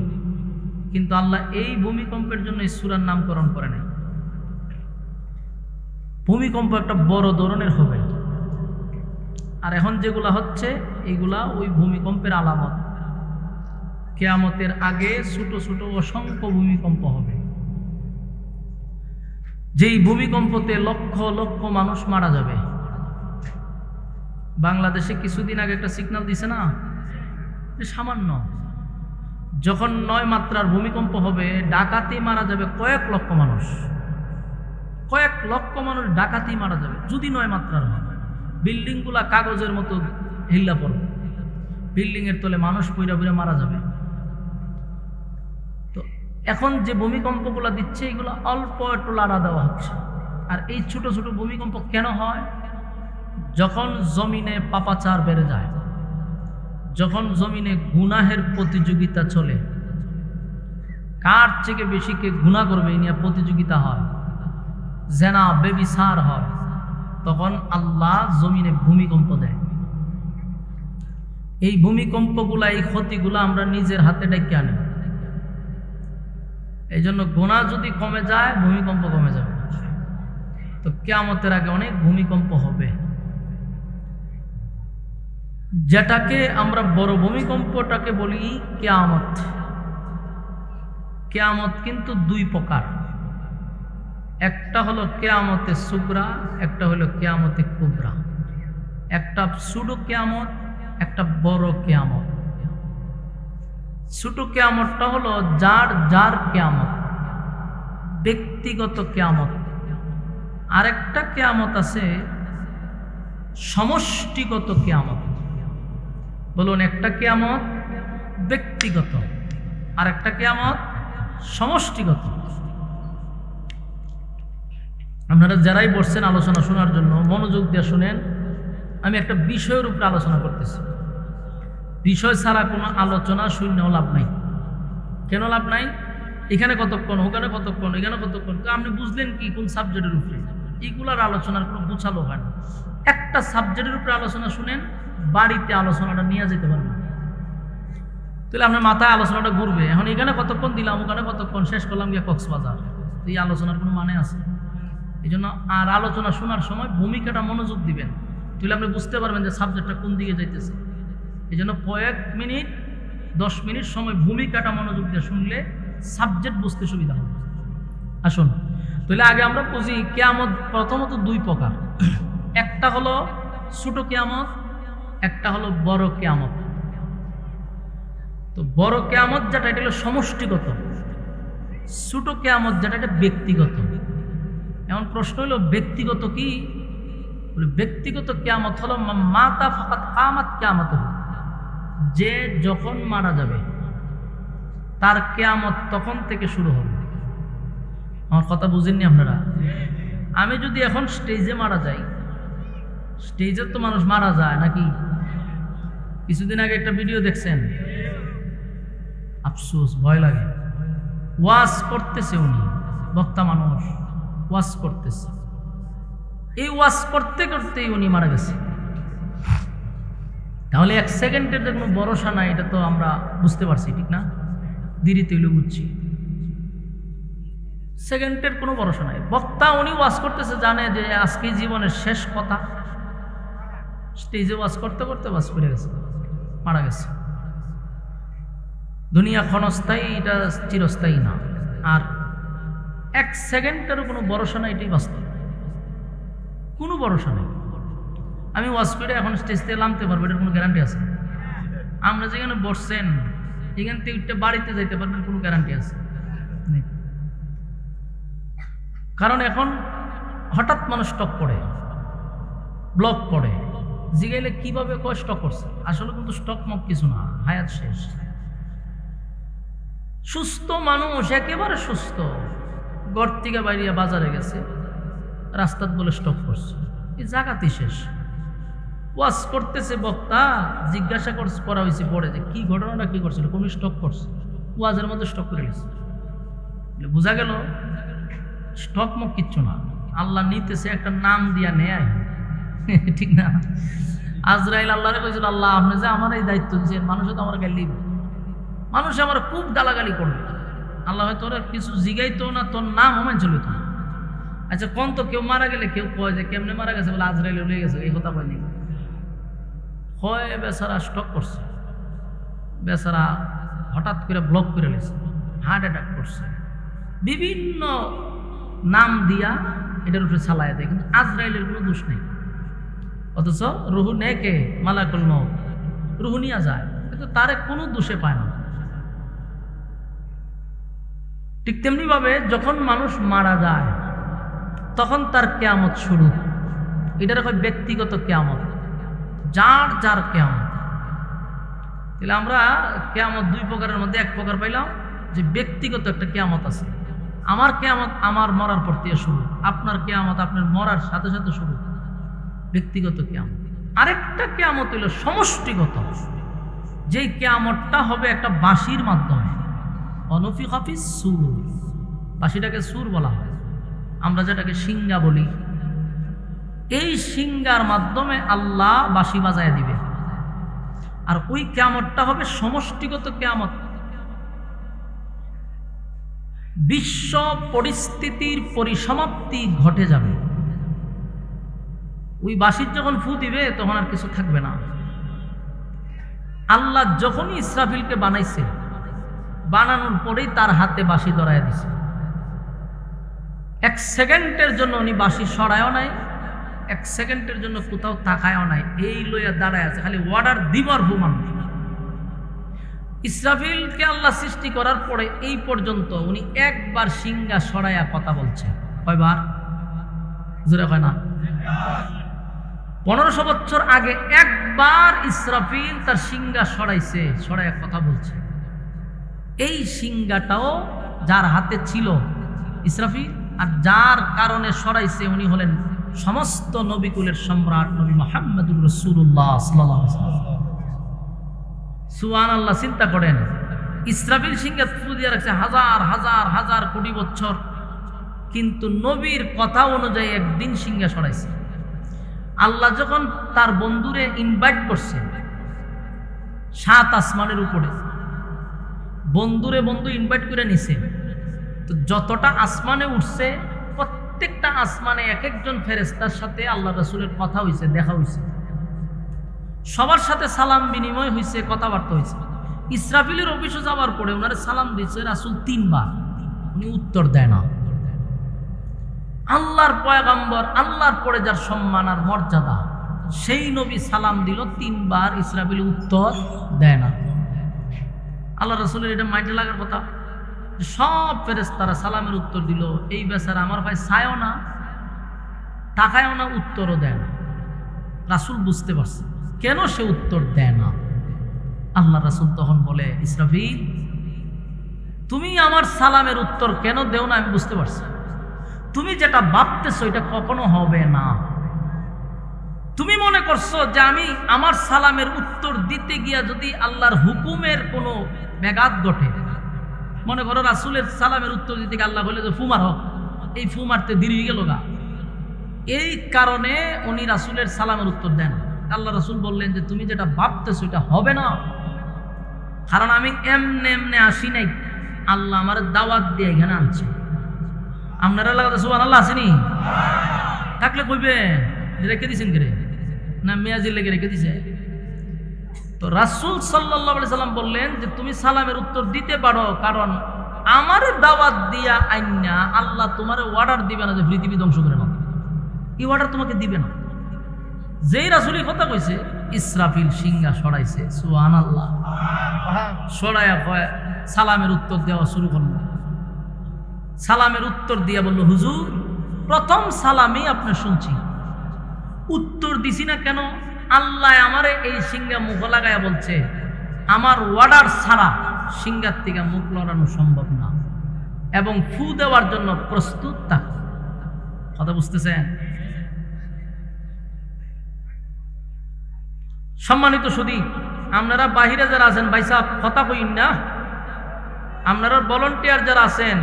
কিন্তু আল্লাহ এই ভূমিকম্পের জন্য এই সূরার নামকরণ করে নাই। ভূমিকম্প একটা বড় ধরনের হবে, আর এখন যেগুলা হচ্ছে এইগুলা ওই ভূমিকম্পের আলামত। কিয়ামতের আগে ছোট ছোট অসংখ্য ভূমিকম্প হবে, যেই ভূমিকম্পতে লক্ষ লক্ষ মানুষ মারা যাবে। বাংলাদেশে কিছুদিন আগে একটা সিগন্যাল দিছে না, সামান্য যখন 9 মাত্রার ভূমিকম্প হবে, ডাকাতি মারা যাবে কয়েক লক্ষ মানুষ। কয়েক লক্ষ মানুষ ডাকাতি মারা যাবে যদি 9 মাত্রার হয়। বিল্ডিংগুলা কাগজের মতো হিল্লা পড়বে, বিল্ডিংয়ের তলে মানুষ পইরা পইরা মারা যাবে। তো এখন যে ভূমিকম্পগুলো দিচ্ছে, এগুলো অল্প একটু লাড়া দেওয়া হচ্ছে। আর এই ছোট ছোট ভূমিকম্প কেন হয়? যখন জমিনে পাপাচার বেড়ে যায়, যখন জমিনে গুনাহের প্রতিযোগিতা চলে, কার থেকে বেশি কে গুনাহ করবে এই নিয়ে প্রতিযোগিতা হয়, জেনা বেবিচার হয়, তখন আল্লাহ জমিনে ভূমিকম্প দেয়। এই ভূমিকম্পগুলা, এই ক্ষতিগুলা আমরা নিজের হাতে ডেকে আনি। এই জন্য গুনাহ যদি কমে যায়, ভূমিকম্প কমে যাবে। তো কিয়ামতের আগে অনেক ভূমিকম্প হবে, যেটাকে আমরা বড় ভূমিকম্পটাকে বলি কিয়ামত। কিয়ামত কিন্তু 2 প্রকার, একটা হলো কিয়ামতে সুগরা, একটা হলো কিয়ামতে কুবরা। একটা ছোট কিয়ামত, একটা বড় কিয়ামত। ছোট কিয়ামতটা হলো যার যার কিয়ামত, ব্যক্তিগত কিয়ামত। আরেকটা কিয়ামত আছে সমষ্টিগত কিয়ামত। বলুন, একটা কিয়ামত ব্যক্তিগত, আর একটা কিয়ামত সমষ্টিগত। আপনারা যারাই বসছেন আলোচনা শোনার জন্য, মনোযোগ দিয়ে শুনেন। আমি একটা বিষয়ের উপরে আলোচনা করতেছি। বিষয় ছাড়া কোনো আলোচনা শূন্যও লাভ নাই। কেন লাভ নাই? এখানে কতক্ষণ, ওখানে কতক্ষণ, এখানে কতক্ষণ, তো আপনি বুঝলেন কি কোন সাবজেক্টের উপরে? এগুলার আলোচনার কোনো গুছালো হয় না। একটা সাবজেক্টের উপরে আলোচনা শুনেন, বাড়িতে আলোচনাটা নিয়ে যেতে পারবেন, তাহলে আপনার মাথায় আলোচনাটা ঘুরবে। এখন এখানে কতক্ষণ দিলাম, ওখানে কতক্ষণ, শেষ করলাম গিয়ে কক্সবাজার। এই আলোচনার কোনো মানে আছে? এই জন্য আর আলোচনা শোনার সময় ভূমিকাটা মনোযোগ দিবেন, তাহলে আপনি বুঝতে পারবেন যে সাবজেক্টটা কোন দিকে যাইতেছে। এই জন্য কয়েক মিনিট, 10 মিনিট সময় ভূমিকাটা মনোযোগ দিয়ে শুনলে সাবজেক্ট বুঝতে সুবিধা হবে। আসুন তাহলে আগে আমরা বুঝি কিয়ামত প্রথমত 2 প্রকার। একটা হলো ছোট কিয়ামত, একটা হলো বড় কিয়ামত। তো বড় কিয়ামত যেটা, এটা হলো সমষ্টিগত। ছোট কিয়ামত যেটা, এটা ব্যক্তিগত। এখন প্রশ্ন হলো ব্যক্তিগত কি? বলে ব্যক্তিগত কিয়ামত হলো মাতা ফাকাত কামাত কিয়ামত, যে যখন মারা যাবে তার কিয়ামত তখন থেকে শুরু হবে। আমার কথা বুঝেননি আপনারা? আমি যদি এখন স্টেজে মারা যাই, স্টেজে তো মানুষ মারা যায় নাকি? কিছুদিন আগে একটা ভিডিও দেখছেন, আফসোস, ভয় লাগে। ওয়াজ করতেছে উনি, বক্তা মানুষ ওয়াজ করতেছে, এই ওয়াজ করতে করতেই উনি মারা গেছে। তাহলে 1 সেকেন্ডের যে কোনো ভরসা নাই, এটা তো আমরা বুঝতে পারছি, ঠিক না? দেরিতে হইলে বুঝছি, সেকেন্ডের কোনো ভরসা নাই। বক্তা উনি ওয়াজ করতেছে, জানে যে আজকে জীবনের শেষ কথা, স্টেজে ওয়াজ করতে করতে ওয়াজ করে গেছে, মারা গেছে। দুনিয়া ক্ষণস্থায়ী, এটা চিরস্থায়ী না। আর এক সেকেন্ডেরও কোনো ভরসা নাই, এটাই বাস্তব। কোনো ভরসা নেই। আমি ওয়াজ করে এখন স্টেজ থেকে নামতে পারবো, এটার কোনো গ্যারান্টি আছে? আমরা যেখানে বসছেন এখান থেকে উঠতে বাড়িতে যাইতে পারবেন, কোনো গ্যারান্টি আছে? নেই। কারণ এখন হঠাৎ মানুষ স্টক করে, ব্লক করে, জিগাইলে কিভাবে কয় স্টক করছে, আসলে কিন্তু স্টক মক কিছু না, হায়াত শেষ। সুস্থ মানুষ, একেবারে সুস্থ, ঘর থেকে বাইরে বাজারে গেছে, রাস্তাত বলে স্টক করছে, এই জায়গাতেই শেষ। ওয়াজ করতেছে বক্তা, জিজ্ঞাসা করা হয়েছে পরে যে কি ঘটনাটা কি করছিল, কোন স্টক করছে, ওয়াজের মধ্যে স্টক করে গেছে। বোঝা গেল স্টক মক কিচ্ছু না, আল্লাহ নিতেছে, একটা নাম দিয়া নেয়, ঠিক না? আজরাইল আল্লাহরে কইছিল, আল্লাহ আপনি যে আমার এই দায়িত্ব দিচ্ছেন, মানুষে তো আমার গালি, মানুষ আমার খুব গালাগালি করবে, আল্লাহ হয়তো ওরা কিছু জিগাইতো না, তোর নাম আমার চলিত না। আচ্ছা কোন তো কেউ মারা গেলে কেউ কয় যে কেমনে মারা গেছে, বলে আজরাইল উড়ে গেছে, এই কথা কয়নি। হয় বেচারা স্টক করছে, বেচারা হঠাৎ করে ব্লক করে নিয়েছে, হার্ট অ্যাটাক করছে, বিভিন্ন নাম দিয়া এটার উপরে চালায় দেয়, কিন্তু আজরাইলের কোনো দোষ নেই। অথচ রুহু নেয় কে? মালাকুল মউত, রুহু নিয়ে যায়, কিন্তু তারে কোনো দোষে পায় না। ঠিক তেমনি ভাবে যখন মানুষ মারা যায় তখন তার কিয়ামত শুরু। এটার হয় ব্যক্তিগত কিয়ামত, যার যার কিয়ামত। তাহলে আমরা কিয়ামত দুই প্রকারের মধ্যে এক প্রকার পাইলাম, যে ব্যক্তিগত একটা কিয়ামত আছে। আমার কিয়ামত আমার মরার পর থেকে শুরু, আপনার কিয়ামত আপনার মরার সাথে সাথে শুরু, ব্যক্তিগত কিয়ামত। আরেকটা কিয়ামত হইল সমষ্টিগত, যেই কিয়ামতটা হবে একটা বাঁশির মাধ্যমে। অনফিখা ফিস সূর, বাঁশিটাকে সুর বলা হয়, আমরা যেটাকে সিঙ্গা বলি। এই সিঙ্গার মাধ্যমে আল্লাহ বাঁশি বাজায় দিবে, আর ওই কিয়ামতটা হবে সমষ্টিগত কিয়ামত। বিশ্ব পরিস্থিতির পরিসমাপ্তি ঘটে যাবে। ওই বাঁশির যখন ফু দিবে তখন আর কিছু থাকবে না। আল্লাহ যখনই ইসরাফিলকে বানাইছে, বানানোর পরেই তার হাতে বাঁশি ধরায় দিছে। এক সেকেন্ডের জন্য উনি বাঁশি সরায়ও নাই, এক সেকেন্ডের জন্য কোথাও তাকায়ও নাই, এই লইয়া দাঁড়ায় আছে, খালি অর্ডার দিবার ভূমান। ইসরাফিলকে আল্লাহ সৃষ্টি করার পরে এই পর্যন্ত উনি একবার সিঙ্গা সরাইয়া কথা বলছে। কয়বার? জোরে কয় না? 1500 বছর আগে একবার ইসরাফিল তার সিঙ্গা সরাইছে, সরাইয়া কথা বলছে। এই সিঙ্গাটাও যার হাতে ছিল ইসরাফিল, আর যার কারণে সরাইছে উনি হলেন সমস্ত নবিকুলের সম্রাট নবী মুহাম্মদুর রাসূলুল্লাহ সাল্লাল্লাহু আলাইহি ওয়াসাল্লাম। সুবহানাল্লাহ। চিন্তা করেন, ইসরাফিল সিঙ্গা ফু দিয়ে রাখছে হাজার হাজার হাজার কোটি বছর, কিন্তু নবীর কথা অনুযায়ী একদিন সিঙ্গা সরাইছে। আল্লাহ যখন তার বন্ধুরে ইনভাইট করছে 7 আসমানের উপরে, বন্ধুরে বন্ধু ইনভাইট করে নিছে, তো যতটা আসমানে উঠছে প্রত্যেকটা আসমানে এক একজন ফেরেশতার সাথে আল্লাহ রাসূলের কথা হইছে, দেখা হইছে, সবার সাথে সালাম বিনিময় হইছে, কথাবার্তা হইছে। ইসরাফিলের অফিসে যাওয়ার পরে ওনারে সালাম দিচ্ছে রাসূল 3 বার, উনি উত্তর দেয় না। আল্লাহর পয়গম্বর, আল্লাহর পরে যার সম্মান আর মর্যাদা, সেই নবী সালাম দিল 3 বার, ইসরাফিল উত্তর দেয় না। আল্লাহ রাসূলের এটা মাইন্ডে লাগার কথা। সব ফেরেশতারা সালামের উত্তর দিল, এই বেচারা আমার ভাই চায়ও না, তাকায়ও না, উত্তরও দেয় না। রাসূল বুঝতে পারছে কেন সে উত্তর দেয় না। আল্লাহ রাসূল তখন বলে, ইসরাফিল তুমি আমার সালামের উত্তর কেন দেও না আমি বুঝতে পারছি। তুমি যেটা ভাবতেছো এটা কখনো হবে না। তুমি মনে করছো যে আমি আমার সালামের উত্তর দিতে গিয়া যদি আল্লাহর হুকুমের কোনো ব্যাঘাত ঘটে, মনে করো রাসূলের সালামের উত্তর দিতে গিয়ে আল্লাহ বলে যে ফু মারো, এই ফু মারতে দেরি হয়ে গেল গা, এই কারণে উনি রাসূলের সালামের উত্তর দেন। আল্লাহ রাসূল বললেন যে তুমি যেটা ভাবতেছো এটা হবে না, কারণ আমি এমনে এমনে আসি নাই, আল্লাহ আমার দাওয়াত দিয়ে এখানে আনছে। আপনারা লাগাতে সুবহানাল্লাহ আসেনি? থাকলে কইবেন রেখে দিয়েছেন কে? না মেয়াজি লেগে রেখে দিছে? তো রাসূল সাল্লাল্লাহু আলাইহি সাল্লাম বললেন যে তুমি সালামের উত্তর দিতে পারো, কারণ আমারে দাওয়াত দিয়া আইনা আল্লাহ তোমারে অর্ডার দিবে না যে পৃথিবী ধ্বংস করে নাও। এই অর্ডার তোমাকে দিবে না। যেই রাসূলই কথা কইছে, ইসরাফিল সিংহা সরাইছে। সুবহানাল্লাহ। সরাইয়া কয় সালামের উত্তর দেওয়া শুরু করলো। সালামের উত্তর দিয়া বলল, হুজুর প্রথম সালামই আপনি শুনছি, উত্তর দিছি না কেন? আল্লাহ আমারে এই সিংহা মুখ লাগাইয়া বলছে আমার অর্ডার ছাড়া সিংহার থেকে মুখ লড়ানো সম্ভব না, এবং ফু দেওয়ার জন্য প্রস্তুত থাক। কথা বুঝতেছেন? সম্মানিত সুধী, আপনারা বাহিরে যারা আছেন ভাই সাহেব কথা কইন না। আপনারা ভলান্টিয়ার যারা আছেন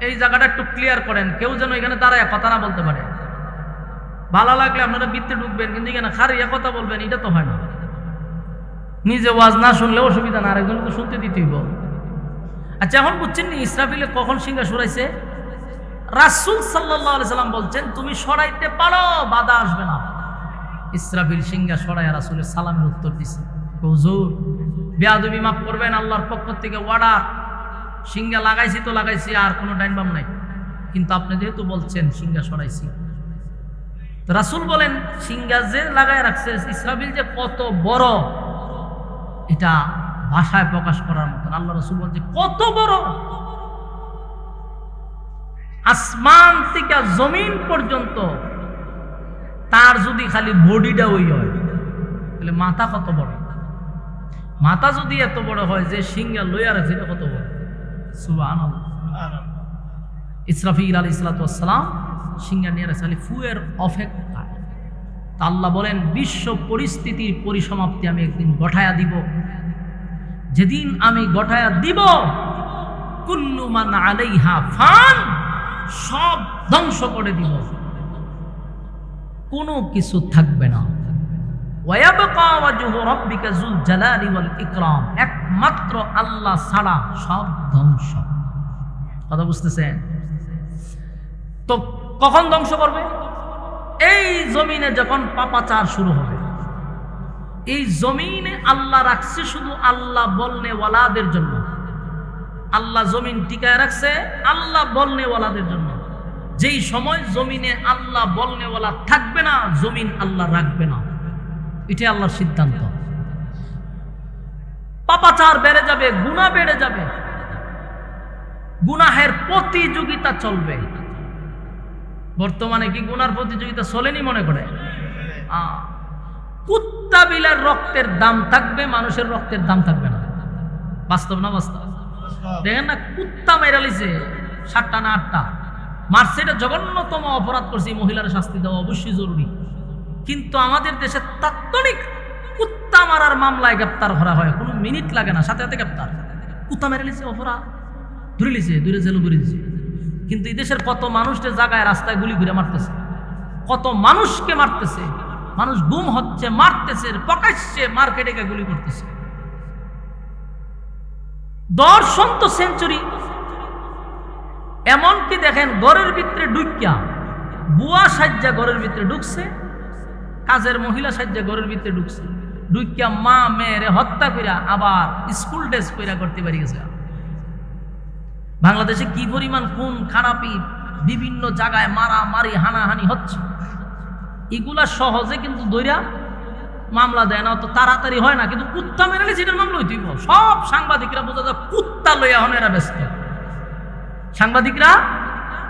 এই জায়গাটা একটু ক্লিয়ার করেন, কেউ যেন এখানে দাঁড়ায় কথা না বলতে পারে। ভালো লাগলে আপনারা বৃত্তে ঢুকবেন, কিন্তু এখানে খারিয়া কথা বলবেন, এটা তো হয় না। নিজে ওয়াজ না শুনলে অসুবিধা না, আরেকজন তো শুনতে দিতেই বল। আচ্ছা, এখন বুঝছেন নি ইসরাফিলে কখন সিংহা সরাইছে? রাসূল সাল্লাল্লাহু আলাইহি সাল্লাম বলছেন তুমি সরাইতে পারো, বাধা আসবে না। ইসরাফিল সিংহা সরাইয়া রাসূলের সালামের উত্তর দিছে। হুজুর বেয়াদবি মাফ করবেন, আল্লাহর পক্ষ থেকে অর্ডার, সিংহা লাগাইছি তো লাগাইছি, আর কোনো ডাইন বাম নাই, কিন্তু আপনি যেহেতু বলছেন সিংহা সরাইছি। তো রাসূল বলেন সিংহা যে লাগায় রাখছে ইসরাফিল যে কত বড়, এটা ভাষায় প্রকাশ করার মতন। আল্লাহ রাসূল বলছে কত বড়, আসমান থেকে জমিন পর্যন্ত তার যদি খালি বডিটা ওই হয়, তাহলে মাথা কত বড়। মাথা যদি এত বড় হয় যে সিংহা লইয়া রাখছে, এটা কত বড়। সুবহানাল্লাহ। ইসরাফিল আলাইহিস সালাতু ওয়াস সালাম সিংহা নিয়ে রাখছে, খালি ফুয়ের অপেক্ষা। তা আল্লাহ বলেন বিশ্ব পরিস্থিতির পরিসমাপ্তি আমি একদিন ঘটায়া দিব। যেদিন আমি ঘটায়া দিব, কুল্লু মান আলাইহা ফান, সব ধ্বংস করে দিব, কোনো কিছু থাকবে না। ওয়ায়াবকা ওয়াজহু রাব্বিকা যুল জালালি ওয়াল ইকরাম, একমাত্র আল্লাহ ছাড়া সব ধ্বংস। কথা বুঝতেছেন? তো কখন ধ্বংস করবে? এই জমিনে যখন পাপাচার শুরু হবে। এই জমিনে আল্লাহ রাখছে শুধু আল্লাহ বলনেওয়ালাদের জন্য। আল্লাহ জমিন টিকায় রাখছে আল্লাহ বলনেওয়ালাদের জন্য। যেই সময় জমিনে আল্লাহ বলনেওয়ালা থাকবে না, জমিন আল্লাহ রাখবে না। এটাই আল্লাহর সিদ্ধান্ত। পাপাচার বেড়ে যাবে, গুনাহ বেড়ে যাবে, গুনাহের প্রতিযোগিতা চলবে। বর্তমানে কি গুনার প্রতিযোগিতা চলেনি মনে করে? কুত্তা বিলার রক্তের দাম থাকবে, মানুষের রক্তের দাম থাকবে না। বাস্তব না বাস্তব? দেখেন না, কুত্তা মেরা লিছে 7টা না 8টা মারছে, এটা জঘন্যতম অপরাধ করছে, মহিলার শাস্তি দেওয়া অবশ্যই জরুরি। কিন্তু আমাদের দেশে তাৎক্ষণিক কুত্তা মারার মামলায় গ্রেপ্তার করা হয়, কোনো মিনিট লাগে না, সাথে সাথে গ্রেপ্তার। কুত্তা মেরে লিছে, অপরাধ ধরে লিছে, দূরে জেল করে দিছে। কিন্তু এই দেশের কত মানুষকে জায়গায় রাস্তায় গুলি ঘুরে মারতেছে, কত মানুষকে মারতেছে, মানুষ গুম হচ্ছে, মারতেছে, প্রকাশ্যে মার্কেটে গুলি করতেছে। দর্শন তো সেঞ্চুরি। এমনকি দেখেন ঘরের ভিতরে ঢুকিয়া বুয়া সাজ্জা ঘরের ভিতরে ঢুকছে, কাজের মহিলা সাজ্জা ঘরের ভিতরে ঢুকছে, ঢুকিয়া মা মেয়েরে হত্যা কইরা আবার স্কুল ড্রেস কইরা করতে পারি গেছে। বাংলাদেশে কি পরিমাণ খুন খারাপি, বিভিন্ন জায়গায় মারামারি হানাহানি হচ্ছে, এগুলা সহজে কিন্তু ধইরা মামলা দেয় না, তো তাড়াতাড়ি হয় না। কিন্তু কুত্তা মেরে সেটার মামলা হইতেই সব সাংবাদিকরা বোঝা যায় কুত্তা লইয়া হন এরা ব্যস্ত। সাংবাদিকরা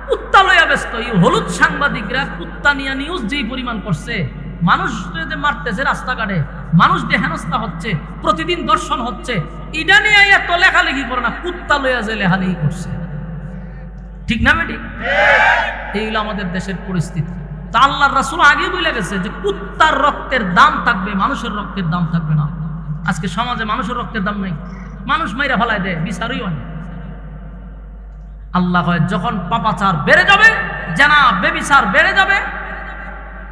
কুত্তা লইয়া ব্যস্ত। এই হলুদ সাংবাদিকরা কুত্তা নিয়ে নিউজ যেই পরিমাণ করছে, মানুষ যে মারতেছে রাস্তাঘাটে, মানুষ যে হেনস্থা হচ্ছে, প্রতিদিন দর্শন হচ্ছে, এটা নিয়ে এত লেখালেখি করে না, কুত্তা লইয়া যে লেখালেখি করছে। ঠিক না বেটি? এইগুলো আমাদের দেশের পরিস্থিতি। তা আল্লাহর রাসূল আগে বলে গেছে যে কুত্তার রক্তের দাম থাকবে, মানুষের রক্তের দাম থাকবে না। আজকে সমাজে মানুষের রক্তের দাম নাই, মানুষ মাইরা ফেলায় দেয়, বিচারই হয় না। আল্লাহ কয় যখন পাপাচার বেড়ে যাবে, জানা বেবিচার বেড়ে যাবে,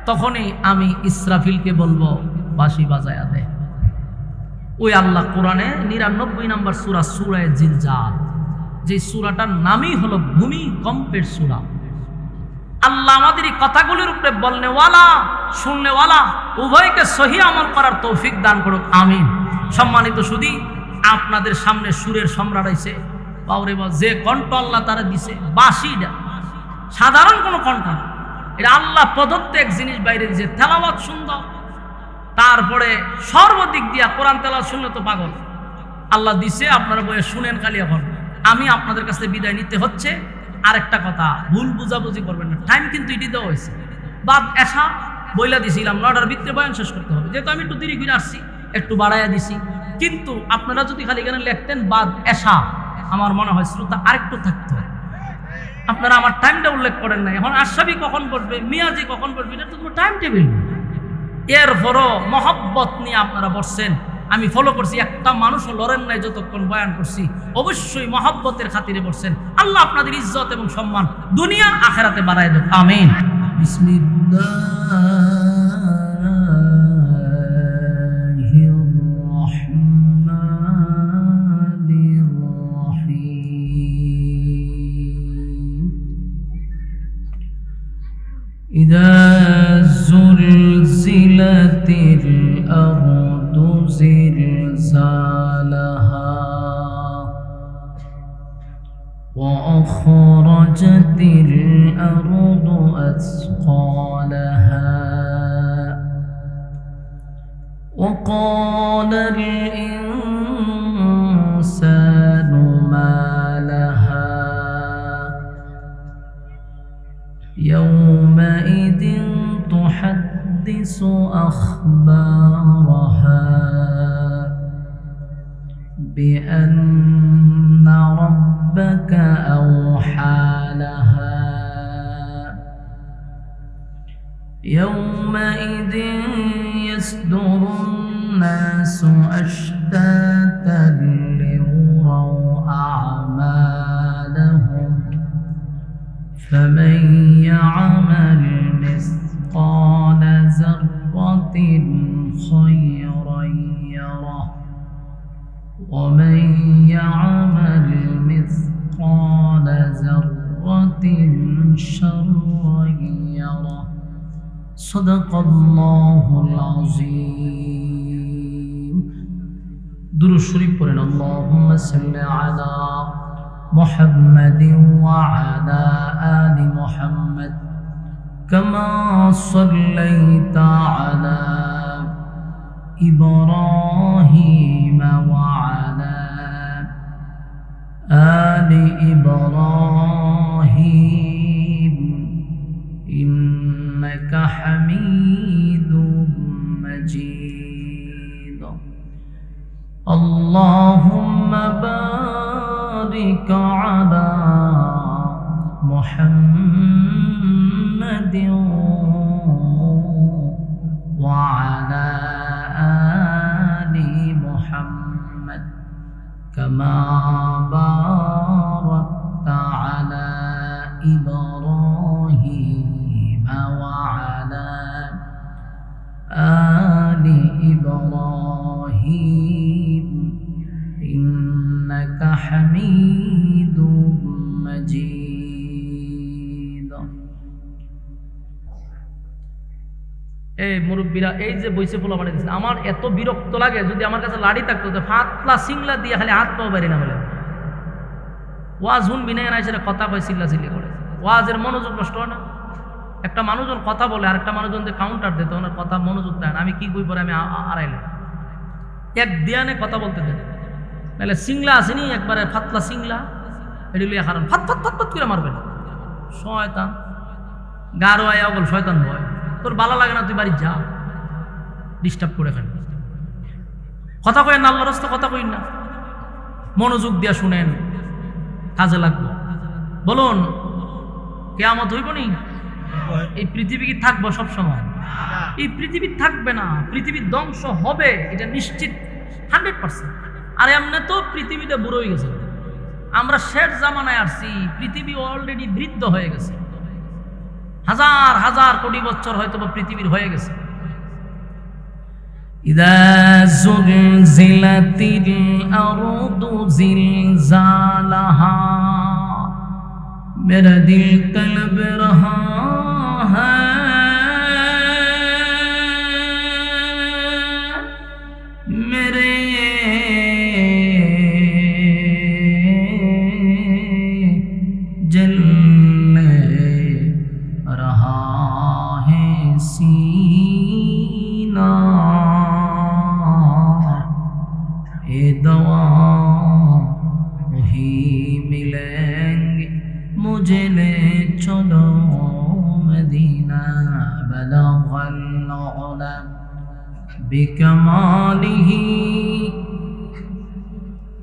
তখনই আমি ইসরাফিলকে বলবো বাঁশি বাজায়া দে। ওই আল্লাহ কোরআনে 99 নম্বর সূরা, সূরা জিলজাল, যে সূরাটার নামই হলো ভূমিকম্পের সূরা। আল্লাহ আমাদের এই কথাগুলির উপরে বলনেওয়ালা, শুননেওয়ালা উভয়কে সহি আমল করার তৌফিক দান করুক, আমিন। সম্মানিত সুধী, আপনাদের সামনে সুরের সম্রাট হয়েছে, বাউরে বা যে কণ্ঠ আল্লাহ তারা দিছে, বাঁশিটা সাধারণ কোনো কণ্ঠ না, এটা আল্লাহ প্রদত্ত এক জিনিস বাইরে দিছে। তেলাওয়াত সুন্দর, তারপরে সর্বদিক দিয়া কোরআন তেলাওয়াত শুনলে তো পাগল। আল্লাহ দিছে, আপনারা বইয়ে শুনেন খালি। এখন আমি আপনাদের কাছে বিদায় নিতে হচ্ছে। আরেকটা কথা, ভুল বুঝাবুঝি করবেন না, টাইম কিন্তু এটি দেওয়া হয়েছে। বাদ এসা বইলা দিছিলাম 9টার ভিতরে বয়ান শেষ করতে হবে, যেহেতু আমি একটু দেরি করে আসছি একটু বাড়াইয়া দিছি। কিন্তু আপনারা যদি খালি এখানে লিখতেন বাদ এসা, আমার মনে হয় শ্রোতা আরেকটু থাকতো। আপনারা আমার টাইমটা উল্লেখ করেন নাই। এখন আশরাফি কখন বসবে, মিয়াজি কখন বসবে, এটা তো কোনো টাইম টেবিল। এরপরও মহব্বত নিয়ে আপনারা বসছেন, আমি ফলো করছি, একটা মানুষও লড়েন নাই যতক্ষণ বয়ান করছি। অবশ্যই মহব্বতের খাতিরে বসছেন। আল্লাহ আপনাদের ইজ্জত এবং সম্মান দুনিয়া আখেরাতে বাড়ায় দেন, আমিন। বিসমিল্লাহির রহমানির রহিম। ইযা زلزلت الأرض زلزالها وأخرجت الأرض أثقالها وقال الإنسان ما لها يومئذ تحدث أخبارها بأن ربك أوحى لها يومئذ يصدر الناس أشتاتا ليروا أعمالهم فمن يعمل مثقال ذرة خيرا يره ومن يعمل مثقال ذرة شرا يره صدق الله العظيم. দুরূদ শরীফ পড়েন। اللهم صل على محمد وعلى آل محمد كما صليت على إبراهيم وعلى آل إبراهيم إنك حميد مجيد. اللهم بارك على محمد وعلى آل محمد كما باركت على إبراهيم وعلى آل إبراهيم إنك حميد مجيد. এই মুরব্বীরা এই যে বইসে ফুলা মানে দিচ্ছেন, আমার এত বিরক্ত লাগে। যদি আমার কাছে লাড়ি থাকতো তো ফাতলা সিংলা দিয়ে খালি হাত পাও বাড়ি না বলে ওয়াজ হুন বিনয় নাই, সেটা কথা কয় চিল্লা চিল্লি করে। ওয়াজের মনোযোগ নষ্ট হয় না। একটা মানুষজন কথা বলে আর একটা মানুষজন যে কাউন্টার দিত, ওনার কথা মনোযোগ দেয় না। আমি কি কই পরে আমি আড়াইলে এক দিয়ানে কথা বলতে দেন, নাহলে সিংলা আসেনি একবারে ফাতলা সিংলা, এটি লিয়া কারণ ফাত ফাত ফাত ফাত করে মারবেন। শয়তান গারো আয়া বল শয়তান ভয়, তোর ভালো লাগে না তুই বাড়ি যা, ডিস্টার্ব করে ফেল। কথা কই না, আল্লাহর রাস্তায় কথা কই না, মনোযোগ দিয়া শুনেন, কাজে লাগবে। বলুন কিয়ামত হইব নি? এই পৃথিবী কি থাকবো সব সময়? এই পৃথিবী থাকবে না, পৃথিবী ধ্বংস হবে, এটা নিশ্চিত 100%। আর এমনি তো পৃথিবীটা বুড়ো হয়ে গেছে, আমরা শেষ জামানায় আসছি, পৃথিবী অলরেডি বৃদ্ধ হয়ে গেছে, হাজার হাজার কোটি বছর হয়তো পৃথিবীর হয়ে গেছে। ইদা যুলজিলাতিল আরদু জিলজালাহা মেরা দিল তলব রাহা হ্যায় বিকামালিহি।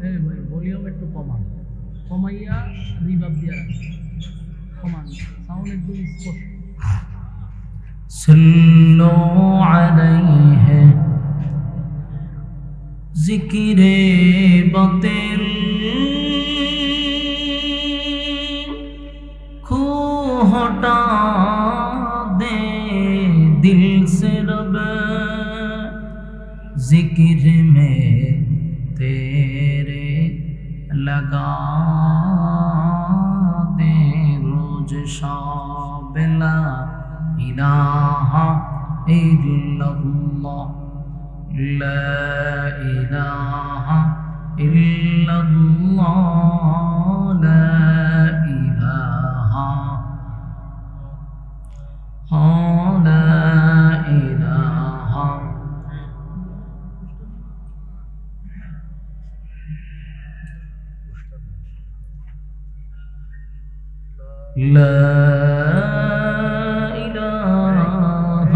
এই ভাই ভলিউম একটু কমাইয়া রিভার্ব দিয়া কমান, সাউন্ড একদম স্পষ্ট। সাল্লু আলাইহি জিকিরে বাতিল खो हटा दे दिल से रब, जिक्र में तेरे लगा दे रोज शाब ला इलाहा इल्लल्लाह ला इलाहा इल्लल्लाह ला لا إله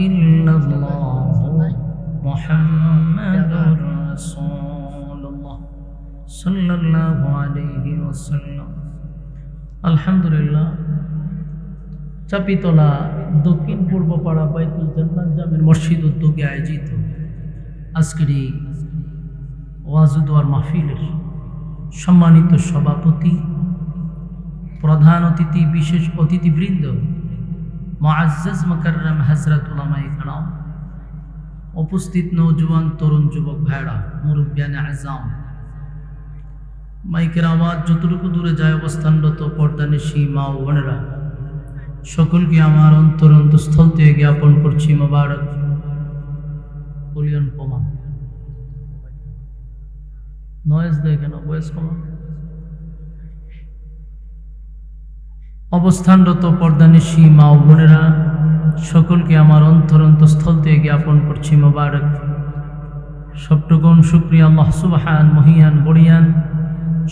إلا الله محمد رسول الله صلى الله عليه وسلم। আলহামদুলিল্লাহ, চাপিতলা দক্ষিণ পূর্ব পাড়া বাইতুল জান্নাত জামের মসজিদ উদ্যোগে আয়োজিত আজকের এই ওয়াজ ও দোয়ার মাহফিলের সম্মানিত সভাপতি, প্রধান অতিথি, বিশেষ অতিথিবৃন্দ, মুআজ্জাজ মুকাররম হযরত উলামায়ে কেরাম, উপস্থিত নওজোয়ান তরুণ যুবক ভাইরা, মুরব্বিয়ানে আযম, মাইকের আওয়াজ যতটুকু দূরে যায় অবস্থানরত পর্দানিশী মা ও বোনেরা, সকলকে আমার অন্তরস্থল থেকে জ্ঞাপন করছি মোবারক বলিয়ন কমা। নয়েজ দেয় কেন? বয়স কমা। অবস্থানরত পর্দানিশী মা ও বোনেরা, সকলকে আমার অন্তরস্থল থেকে জ্ঞাপন করছি মোবারক সবটুকুন শুকরিয়া আল্লাহ সুবহান মহিয়ান বড়িয়ান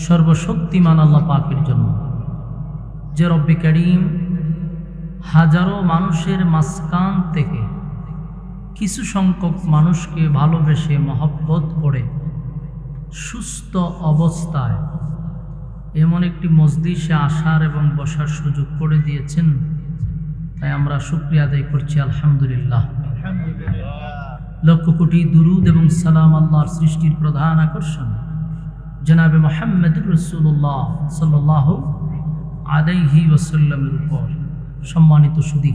সর্বশক্তিমান আল্লাহ পাকের জন্য, যে রব্বে কারীম হাজারো মানুষের মাঝখান থেকে কিছু সংখ্যক মানুষকে ভালোবেসে মহব্বত করে সুস্থ অবস্থায় এমন একটি মজলিসে আসার এবং বসার সুযোগ করে দিয়েছেন। তাই আমরা শুকরিয়া আদায় করছি আলহামদুলিল্লাহ। লক্ষ কোটি দুরুদ এবং সালাম আল্লাহর সৃষ্টির প্রধান আকর্ষণ জনাবে মুহাম্মদুর রাসূলুল্লাহ সাল্লাল্লাহু আলাইহি ওয়াসাল্লামের উপর। সম্মানিত সুধী,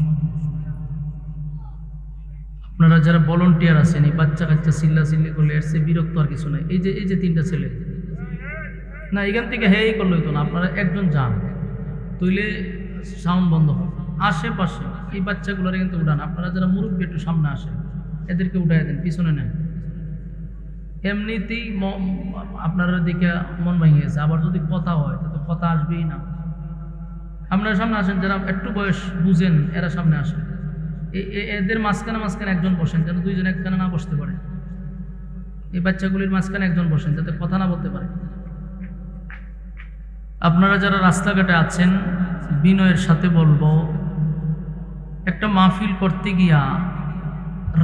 আপনারা যারা ভলান্টিয়ার আছেন, এই বাচ্চা কাচ্চা চিল্লাচিল্লি করলে এর চেয়ে বিরক্ত আর কিছু নাই। এই যে তিনটা ছেলে না, এখান থেকে হেই করলে হইতো না, আপনারা একজন যান, তৈলে সাউন্ড বন্ধ হয়। আশেপাশে এই বাচ্চাগুলোর কিন্তু উঠান, আপনারা যারা মুরব্বী একটু সামনে আসেন, এদেরকে উঠাই দেন, পিছনে নেন। এমনিতেই আপনারা দিকে মন ভেঙে গেছে, আবার যদি কথা হয় তো কথা আসবেই না। আপনারা সামনে আসেন, যারা একটু বয়স বুঝেন এরা সামনে আসেন। এদের মাঝখানে একজন বসেন, যেন দুইজন একখানে না বসতে পারে। এই বাচ্চাগুলির মাঝখানে একজন বসেন, যাতে কথা না বলতে পারে। আপনারা যারা রাস্তাঘাটে আছেন, বিনয়ের সাথে বলবো, একটা মাহফিল করতে গিয়া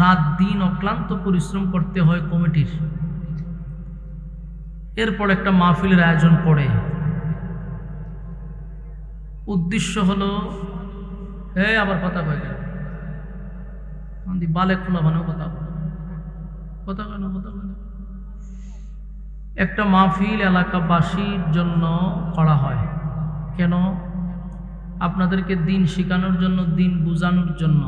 রাত দিন অক্লান্ত পরিশ্রম করতে হয় কমিটির। এরপর একটা মাহফিলের আয়োজন করে, উদ্দেশ্য হলো আবার কথা কয় বালে খোলা বানো কথা একটা মাহফিল এলাকাবাসীর জন্য করা হয়। কেন? আপনাদেরকে দিন শেখানোর জন্য, দিন বুঝানোর জন্য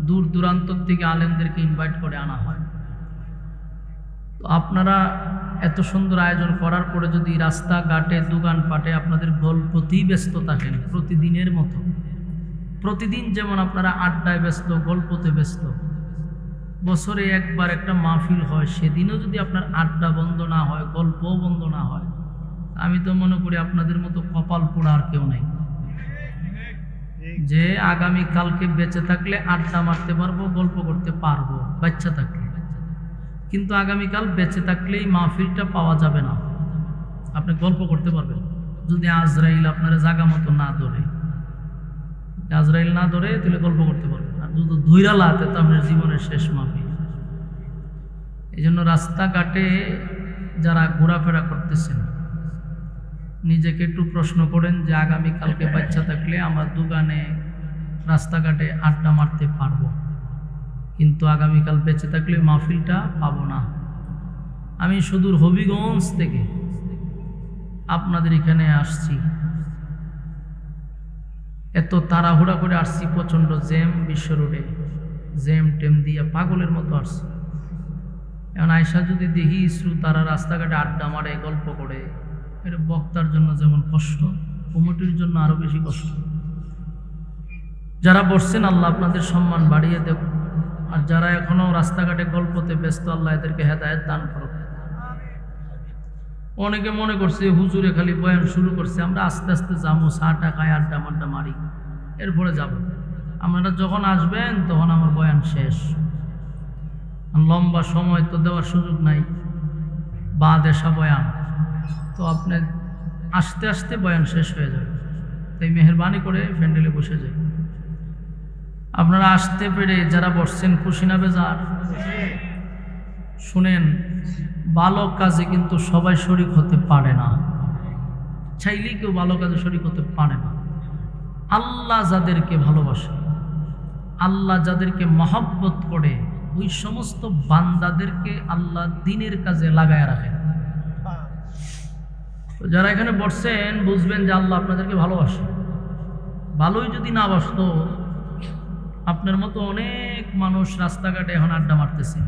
দূর দূরান্ত থেকে আলেমদেরকে ইনভাইট করে আনা হয়। তো আপনারা এত সুন্দর আয়োজন করার পরে যদি রাস্তাঘাটে দোকানপাটে আপনাদের গল্পতেই ব্যস্ত থাকেন প্রতিদিনের মতো, প্রতিদিন যেমন আপনারা আড্ডায় ব্যস্ত, গল্পতে ব্যস্ত, বছরে একবার একটা মাহফিল হয়, সেদিনও যদি আপনার আড্ডা বন্ধ না হয়, গল্পও বন্ধ না হয়, আমি তো মনে করি আপনাদের মতো কপাল পোড়া আর কেউ নেই, যে আগামী কালকে বেঁচে থাকলে আড্ডা মারতে পারবো, গল্প করতে পারবো বাচ্চা থাকলে। কিন্তু আগামীকাল বেঁচে থাকলেই মাহফিলটা পাওয়া যাবে না। আপনি গল্প করতে পারবেন যদি আজরাইল আপনারা জায়গা মতো না ধরে, আজরাইল না ধরে তাহলে গল্প করতে পারবেন। আর যদি ধৈরা লাতে তো আপনার জীবনের শেষ মাহফিল। এই জন্য রাস্তাঘাটে যারা ঘোরাফেরা করতেছেন নিজেকে একটু প্রশ্ন করেন যে আগামীকালকে বাচ্চা থাকলে আমার দোকানে রাস্তাঘাটে আড্ডা মারতে পারবো, কিন্তু আগামীকাল বেঁচে থাকলে মাহফিলটা পাবো না। আমি সুদূর হবিগঞ্জ থেকে আপনাদের এখানে আসছি, এত তাড়াহুড়া করে আসছি, প্রচণ্ড জ্যাম, বিশ্ব রোডে জ্যাম টেম দিয়ে পাগলের মতো আসছি। এখন আয়সা যদি দেখি তারা রাস্তাঘাটে আড্ডা মারে, গল্প করে, এটা বক্তার জন্য যেমন কষ্ট, কমিটির জন্য আরো বেশি কষ্ট। যারা বসছেন আল্লাহ আপনাদের সম্মান বাড়িয়ে দেব, আর যারা এখনো রাস্তাঘাটে গল্পতে ব্যস্ত আল্লাহ এদেরকে হেদায়েত দান করুক। অনেকে মনে করছে হুজুরে খালি বয়ান শুরু করছে, আমরা আস্তে আস্তে যাবো, চাটা খাই, আড্ডা মাড্ডা মারি, এরপরে যাব। আপনারা যখন আসবেন তখন আমার বয়ান শেষ, লম্বা সময় তো দেওয়ার সুযোগ নাই, বা দেশা বয়ান তো আপনি আস্তে আস্তে বয়ান শেষ হয়ে যাবে। তাই মেহরবানি করে প্যান্ডেলে বসে যায়। আপনারা আসতে পেরে যারা বসছেন খুশি না বেজার? শুনেন, ভালো কাজে কিন্তু সবাই শরীক হতে পারে না, চাইলেই কেউ ভালো কাজে শরীক হতে পারে না। আল্লাহ যাদেরকে ভালোবাসে, আল্লাহ যাদেরকে মহব্বত করে, ওই সমস্ত বান্দাদেরকে আল্লাহ দ্বীনের কাজে লাগায় রাখে। তো যারা এখানে বসছেন বুঝবেন যে আল্লাহ আপনাদেরকে ভালোবাসে। ভালোই যদি না বাসতো, আপনার মতো অনেক মানুষ রাস্তাঘাটে এখন আড্ডা মারতেছে,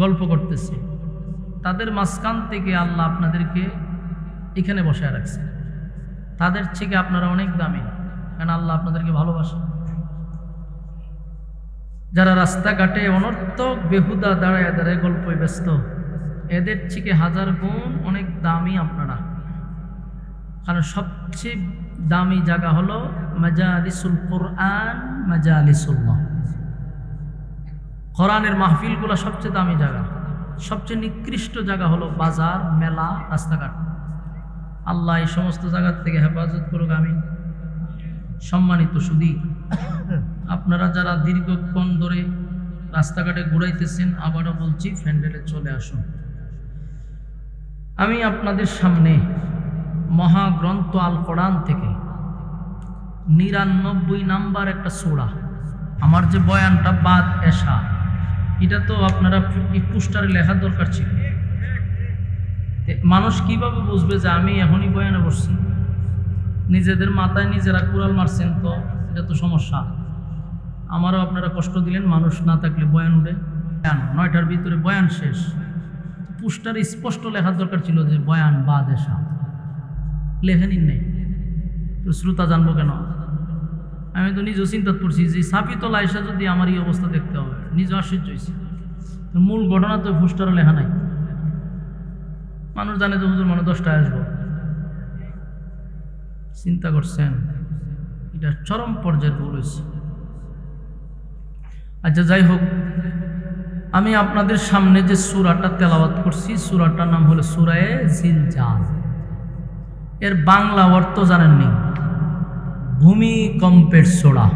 গল্প করতেছে, তাদের মাঝখান থেকে আল্লাহ আপনাদেরকে এখানে বসায় রাখছে। তাদের থেকে আপনারা অনেক দামি, কারণ আল্লাহ আপনাদেরকে ভালোবাসে। যারা রাস্তাঘাটে অনর্থক বেহুদা দাঁড়ায় দাঁড়ায় গল্পে ব্যস্ত, এদের থেকে হাজার গুণ অনেক দামি আপনারা। কারণ সবচেয়ে দামি জায়গা হলো মাজালিসুল কোরআন, মাজালিসুল্লাহ। কোরআনের মাহফিলগুলো সবচেয়ে দামি জায়গা, সবচেয়ে নিকৃষ্ট জায়গা হলো বাজার, মেলা, রাস্তাঘাট। আল্লাহ এই সমস্ত জায়গার থেকে হেফাজত করুক, আমিন। সম্মানিত সুধী, আপনারা যারা দীর্ঘক্ষণ ধরে রাস্তাঘাটে ঘুরাইতেছেন, আবারও বলছি প্যান্ডেলে চলে আসুন। আমি আপনাদের সামনে মহাগ্রন্থ আল কোরআন থেকে 99 নাম্বার একটা সূরা, আমার যে বয়ানটা বাদ এশা, এটা তো আপনারা পোস্টারে লেখার দরকার ছিল। মানুষ কিভাবে বুঝবে যে আমি এখনই বয়ানে বসছি? নিজেদের মাথায় নিজেরা কুড়াল মারছেন, তো এটা তো সমস্যা। আমারও আপনারা কষ্ট দিলেন, মানুষ না থাকলে বয়ান উঠে। 9টার ভিতরে বয়ান শেষ, পোস্টারে স্পষ্ট লেখার দরকার ছিল যে বয়ান বাদ এশা, লেখেনি নেই, তো শ্রোতা জানবো কেন? আমি তো নিজেও চিন্তা করছি যে সাপিতল আয়সা যদি আমার এই অবস্থা দেখতে হবে, নিজে আশ্চর্য হয়েছি। মূল ঘটনা তো পোস্টারে লেখা নাই, মানুষ জানে তো হুজুর মানে 10টায় আসবো। চিন্তা করছেন, এটা চরম পর্যায়ের ভুল হয়েছে। আচ্ছা, যাই হোক, আমি আপনাদের সামনে যে সূরাটা তেলাওয়াত করছি, সূরাটার নাম হলো সূরায়ে জিলজাল। এর বাংলা অর্থ জানেননি? ভূমিকম্পের সূরা।